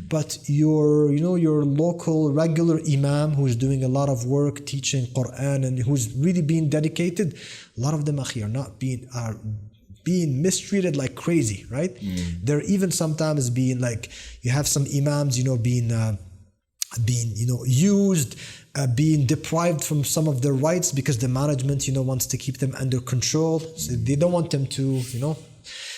But your local regular imam who's doing a lot of work teaching Quran and who's really being dedicated, a lot of them are being mistreated like crazy, right? They're even sometimes being like, you have some imams, being used, being deprived from some of their rights because the management, wants to keep them under control. So they don't want them to,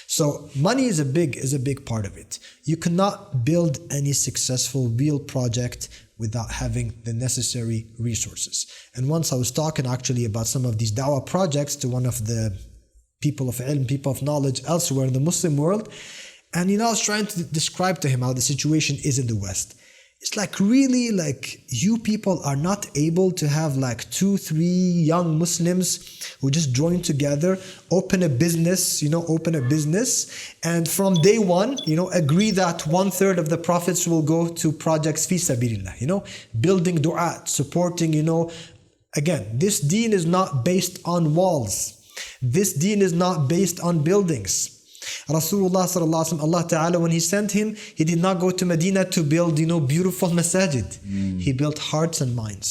So money is a big part of it. You cannot build any successful real project without having the necessary resources. And once I was talking actually about some of these dawah projects to one of the people of ilm, people of knowledge elsewhere in the Muslim world, and I was trying to describe to him how the situation is in the West. It's like really like you people are not able to have like 2-3 young Muslims who just join together, open a business, and from day one, agree that 1/3 of the profits will go to projects fi sabilillah, building dua, supporting, again, this deen is not based on walls. This deen is not based on buildings. Rasulullah sallallahu alaihi wasallam, Allah Ta'ala, when He sent him, He did not go to Medina to build, beautiful masajid. He built hearts and minds.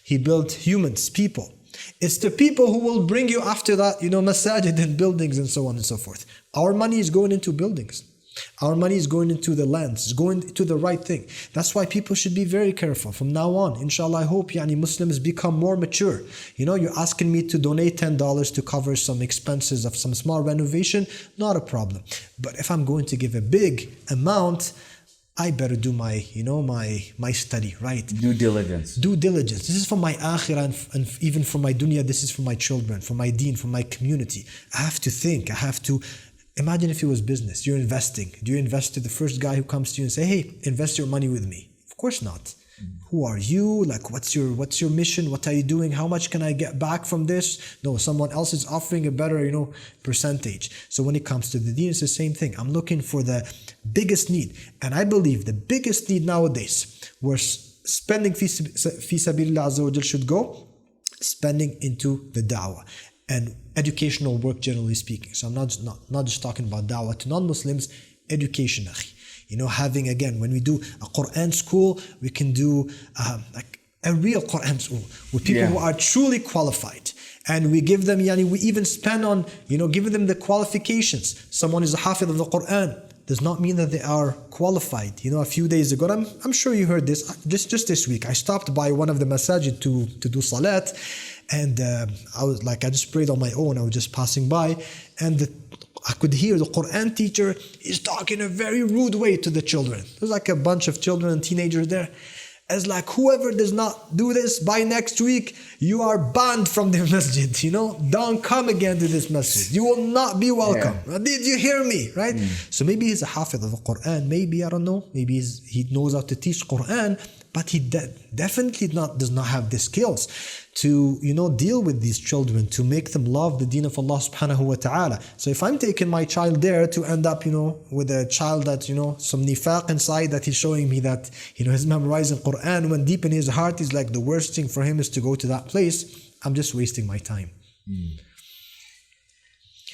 He built humans, people. It's the people who will bring you after that, masajid and buildings and so on and so forth. Our money is going into buildings. Our money is going into the lands, it's going to the right thing. That's why people should be very careful from now on. Inshallah, I hope Muslims become more mature. You're asking me to donate $10 to cover some expenses of some small renovation, not a problem. But if I'm going to give a big amount, I better do my study, right? Due diligence. This is for my akhirah and even for my dunya. This is for my children, for my deen, for my community. I have to think. Imagine if it was business. You're investing. Do you invest to the first guy who comes to you and say, hey, invest your money with me? Of course not. Who are you? Like, what's your mission? What are you doing? How much can I get back from this? No, someone else is offering a better, percentage. So when it comes to the deen, it's the same thing. I'm looking for the biggest need. And I believe the biggest need nowadays, where spending fi sabilillah azza wa jal should go, spending into the da'wah and educational work, generally speaking. So I'm not just talking about da'wah to non-Muslims, education, akhi. Having, again, when we do a Quran school, we can do like a real Quran school with people who are truly qualified. And we give them, we even spend on, giving them the qualifications. Someone is a hafiz of the Quran does not mean that they are qualified. A few days ago, I'm sure you heard this, just this week, I stopped by one of the masajid to do salat. And I just prayed on my own. I was just passing by, and I could hear the Quran teacher is talking in a very rude way to the children. There's like a bunch of children and teenagers there. As like, whoever does not do this by next week, you are banned from the masjid. Don't come again to this masjid. You will not be welcome. Yeah. Did you hear me? Right? So maybe he's a hafiz of the Quran. Maybe, I don't know. Maybe he knows how to teach Quran, but he definitely does not have the skills to deal with these children, to make them love the deen of Allah subhanahu wa ta'ala. So if I'm taking my child there to end up with a child that some nifaq inside, that he's showing me that he's memorizing Quran, when deep in his heart is like the worst thing for him is to go to that place, I'm just wasting my time.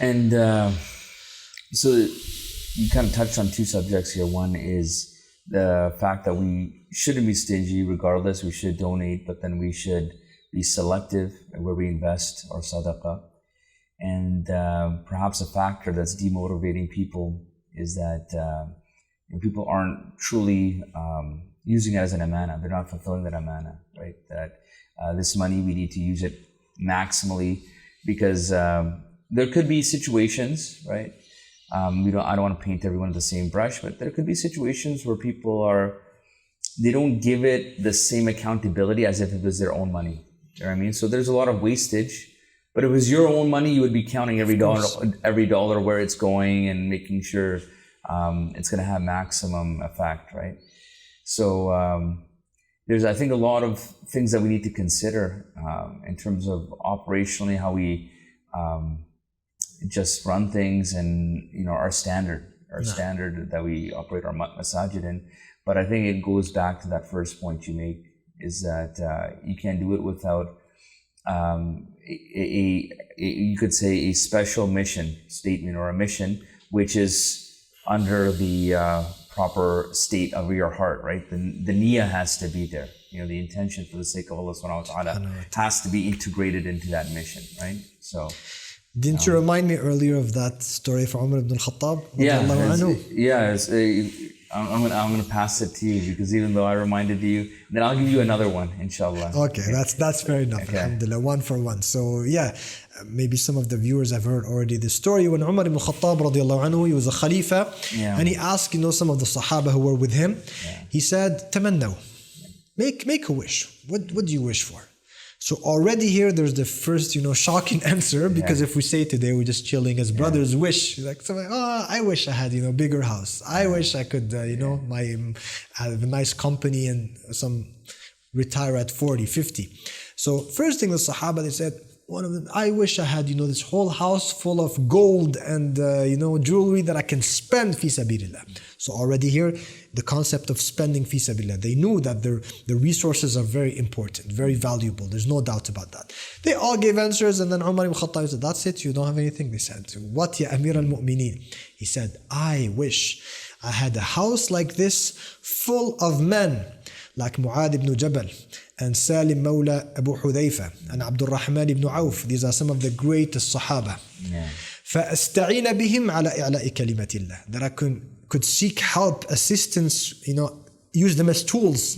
And so you kind of touched on two subjects here. One is the fact that we shouldn't be stingy regardless. We should donate, but then we should be selective where we invest our sadaqah. And perhaps a factor that's demotivating people is that people aren't truly using it as an amana. They're not fulfilling that amana, right? That this money, we need to use it maximally, because there could be situations, right? I don't want to paint everyone with the same brush, but there could be situations where people they don't give it the same accountability as if it was their own money. You know what I mean? So there's a lot of wastage. But if it was your own money, you would be counting every dollar where it's going and making sure it's going to have maximum effect, right? So there's, I think, a lot of things that we need to consider in terms of operationally how we just run things, and our standard that we operate our masajid in. But I think it goes back to that first point you make, is that you can't do it without you could say a special mission statement or a mission which is under the proper state of your heart, right? The niyyah has to be there. The intention for the sake of Allah subhanahu wa ta'ala has to be integrated into that mission, right? So. Didn't you remind me earlier of that story for Umar ibn al-Khattab? I'm gonna pass it to you because even though I reminded you, then I'll give you another one, inshallah. Okay, that's fair enough. Okay. Alhamdulillah, one for one. So maybe some of the viewers have heard already the story when Umar ibn al-Khattab radiallahu anhu, he was a Khalifa, and he asked, some of the Sahaba who were with him, he said, "Tamannaw, make a wish. What do you wish for?" So already here, there's the first, shocking answer, because if we say today, we're just chilling as brothers wish. Like, I wish I had, bigger house. I wish I could, have a nice company and retire at 40, 50. So first thing the Sahaba, they said, one of them, I wish I had, this whole house full of gold and, jewelry that I can spend fi sabilillah. So already here, the concept of spending fi sabilillah. They knew that the resources are very important, very valuable. There's no doubt about that. They all gave answers, and then Umar ibn Khattab said, that's it, you don't have anything? They said, what ya Amir al-Mu'mineen? He said, I wish I had a house like this full of men, like Mu'ad ibn Jabal, and Salim Mawla Abu Hudayfa, and Abdul Rahman ibn Auf. These are some of the greatest Sahaba. فَأَسْتَعِينَ بِهِمْ عَلَى إِعْلَاءِ كَلِمَةِ اللَّهِ. That I could seek help, assistance, use them as tools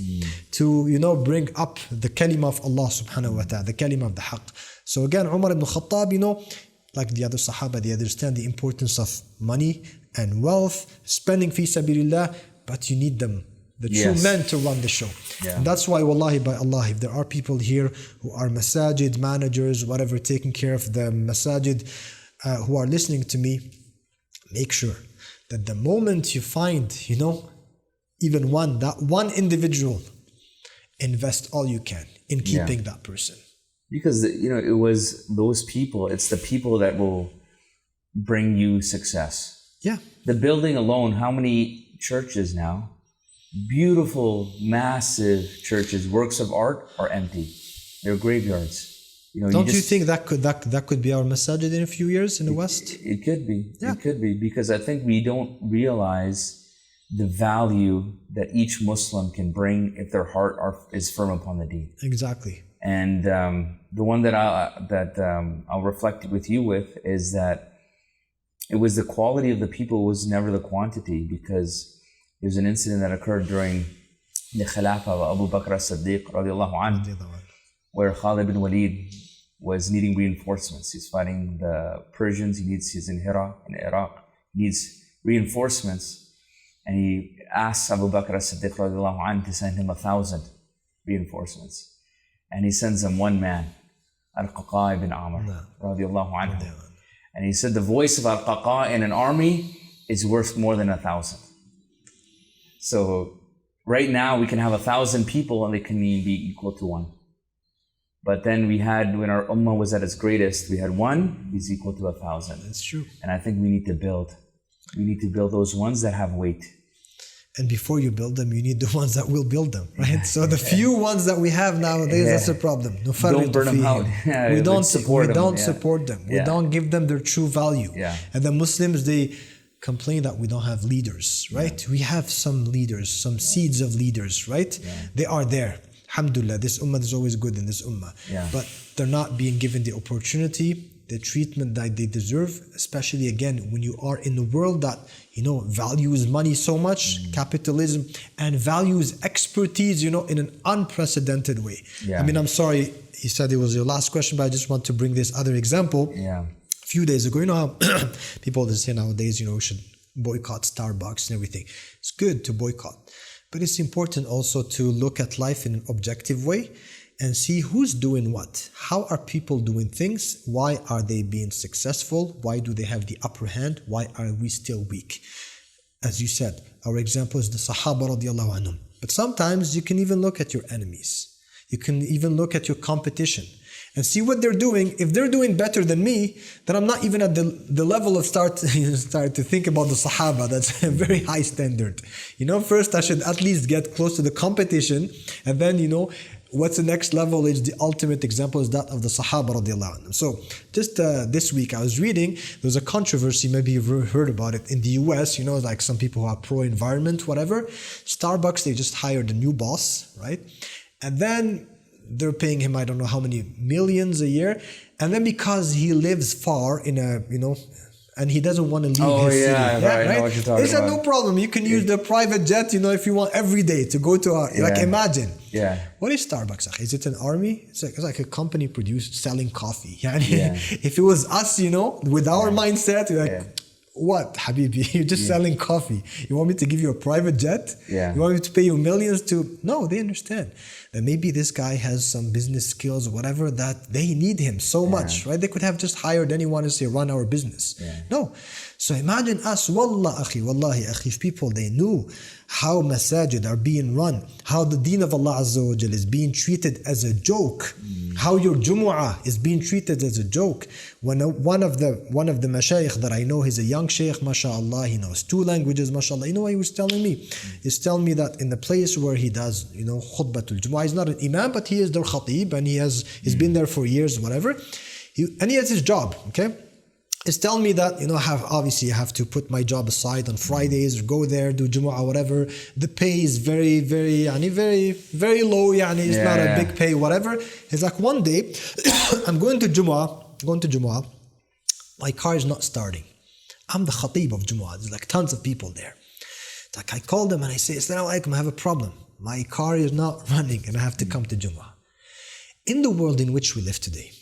to, bring up the kalima of Allah subhanahu wa ta'ala, the kalima of the haqq. So again, Umar ibn Khattab, like the other Sahaba, they understand the importance of money and wealth, spending fi sabilillah, but you need them. The true men to run the show. And that's why, wallahi, by Allah, if there are people here who are masajid managers, whatever, taking care of the masajid, who are listening to me, make sure that the moment you find, even that one individual, invest all you can in keeping that person. Because, it was those people, it's the people that will bring you success. Yeah. The building alone, how many churches now? Beautiful, massive churches, works of art are empty. They're graveyards. Don't you think that could be our masajid in a few years in the West? It could be. Yeah. It could be, because I think we don't realize the value that each Muslim can bring if their heart is firm upon the deen. Exactly. And the one that I'll reflect with you with is that it was the quality of the people, was never the quantity, because there's an incident that occurred during the Khilafah of Abu Bakr as-Siddiq radiallahu anhu, where Khalid bin Walid was needing reinforcements. He's fighting the Persians. He's in Hira, in Iraq. He needs reinforcements. And he asks Abu Bakr as-Siddiq radiallahu anhu to send him 1,000 reinforcements. And he sends him one man, Al-Qaqa ibn Amr radiallahu anhu. And he said, the voice of Al-Qaqa in an army is worth more than 1,000. So right now we can have 1,000 people and they can be equal to one. But then we had, when our ummah was at its greatest, we had one is equal to 1,000. That's true. And I think we need to build those ones that have weight. And before you build them, you need the ones that will build them, right? So the few ones that we have nowadays, that's a problem. Don't burn them out. We don't support them. We don't give them their true value. And the Muslims, they complain that we don't have leaders, right? We have some leaders, some seeds of leaders, right? They are there. Alhamdulillah, this ummah is always good in this ummah. But they're not being given the opportunity, the treatment that they deserve, especially again, when you are in a world that, values money so much, capitalism, and values expertise, in an unprecedented way. I mean, I'm sorry, he said it was your last question, but I just want to bring this other example. A few days ago, how people say nowadays, we should boycott Starbucks and everything. It's good to boycott, but it's important also to look at life in an objective way and see who's doing what. How are people doing things? Why are they being successful? Why do they have the upper hand? Why are we still weak? As you said, our example is the Sahaba radiallahu anhum. But sometimes you can even look at your enemies. You can even look at your competition and see what they're doing. If they're doing better than me, then I'm not even at the level of start to think about the Sahaba. That's a very high standard. First I should at least get close to the competition, and then, what's the next level is the ultimate example is that of the Sahaba radiallahu anhum. So just this week I was reading, there was a controversy, maybe you've heard about it, in the US, like some people who are pro-environment, whatever. Starbucks, they just hired a new boss, right? And then they're paying him, I don't know how many millions a year. And then because he lives far in a, and he doesn't want to leave his city. Right. I know what you're talking about. They said, no problem. You can use the private jet, if you want every day to go to like imagine. Yeah. What is Starbucks? Is it an army? It's like a company selling coffee. If it was us, with our mindset, you're like, what, Habibi? You're just selling coffee. You want me to give you a private jet? Yeah. You want me to pay you millions to... No, they understand that maybe this guy has some business skills or whatever that they need him so much, right? They could have just hired anyone and say, run our business. Yeah. No. So imagine us, wallahi akhi, if people, they knew how masajid are being run, how the deen of Allah Azza wa Jal is being treated as a joke, how your Jumu'ah is being treated as a joke. When one of the mashayikh that I know, he's a young shaykh, mashallah, he knows 2 languages, mashallah. You know what he was telling me? He's telling me that in the place where he does, khutbatul Jumu'ah, he's not an imam, but he is their khatib, and he's been there for years, whatever. And he has his job, okay? Is telling me that, I have to put my job aside on Fridays or go there, do Jumu'ah, whatever. The pay is very, very, very, very low. It's not a big pay, whatever. He's like, one day, I'm going to Jumu'ah. My car is not starting. I'm the khatib of Jumu'ah. There's like tons of people there. It's like I call them and I say, Assalamu alaikum, I have a problem. My car is not running and I have to come to Jumu'ah. In the world in which we live today,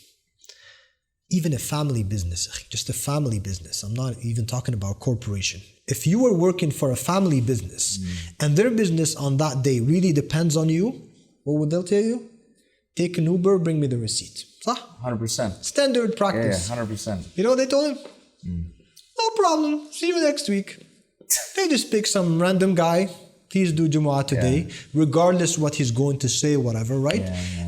even a family business, just a family business, I'm not even talking about corporation. If you were working for a family business and their business on that day really depends on you, what would they tell you? Take an Uber, bring me the receipt. 100%. Standard practice. Yeah, 100%. You know what they told him? No problem, see you next week. They just pick some random guy. Please do Jumu'ah today, regardless what he's going to say, whatever, right?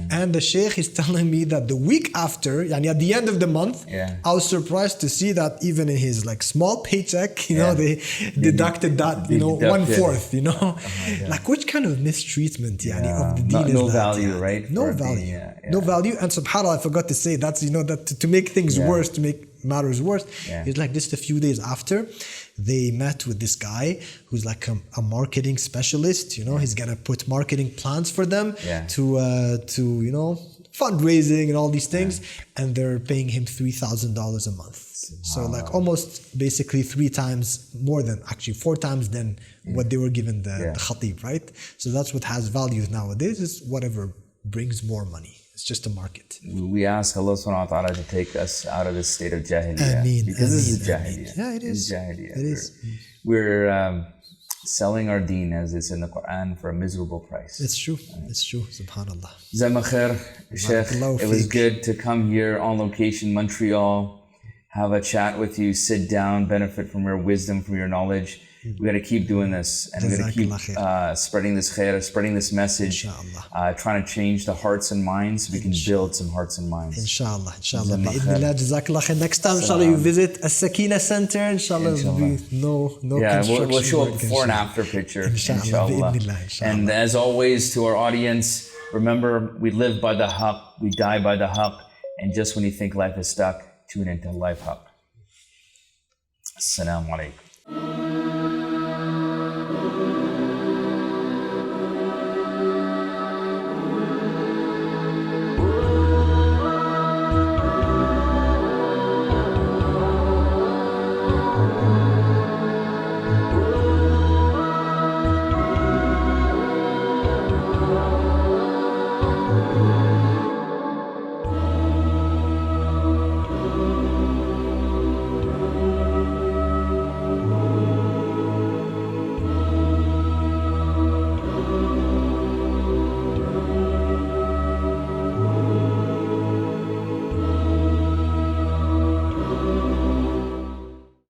And the Shaykh is telling me that the week after, at the end of the month, I was surprised to see that even in his small paycheck, they deducted that, 1/4, like which kind of mistreatment, of the deen is no that? Value, right? No value, no value. And subhanAllah, I forgot to say that's, that to make things worse, to make matters worse, it's like just a few days after, they met with this guy who's like a marketing specialist. He's gonna put marketing plans for them to fundraising and all these things, and they're paying him $3,000 a month. So like almost basically 3 times more than, actually 4 times than what they were given the khatib, right? So that's what has value nowadays, is whatever brings more money. It's just a market. We ask Allah subhanahu wa ta'ala to take us out of this state of jahiliyyah. Because this is jahiliyyah. Yeah, it is. It is. We're selling our deen, as it's in the Quran, for a miserable price. It's true. It's true. Subhanallah. Jazakallah khair, Sheikh. It was good to come here on location, Montreal, have a chat with you, sit down, benefit from your wisdom, from your knowledge. We got to keep doing this, and we got to keep spreading this khair, spreading this message, trying to change the hearts and minds. We can build some hearts and minds. Inshallah. Jazakallah khair. Next time, inshallah, you visit a Sakina Center. Inshallah, there'll be no construction. We'll show a before and after picture. Inshallah. And as always, to our audience, remember, we live by the haqq, we die by the haqq, and just when you think life is stuck, tune into Life Haqq. Assalamu alaikum.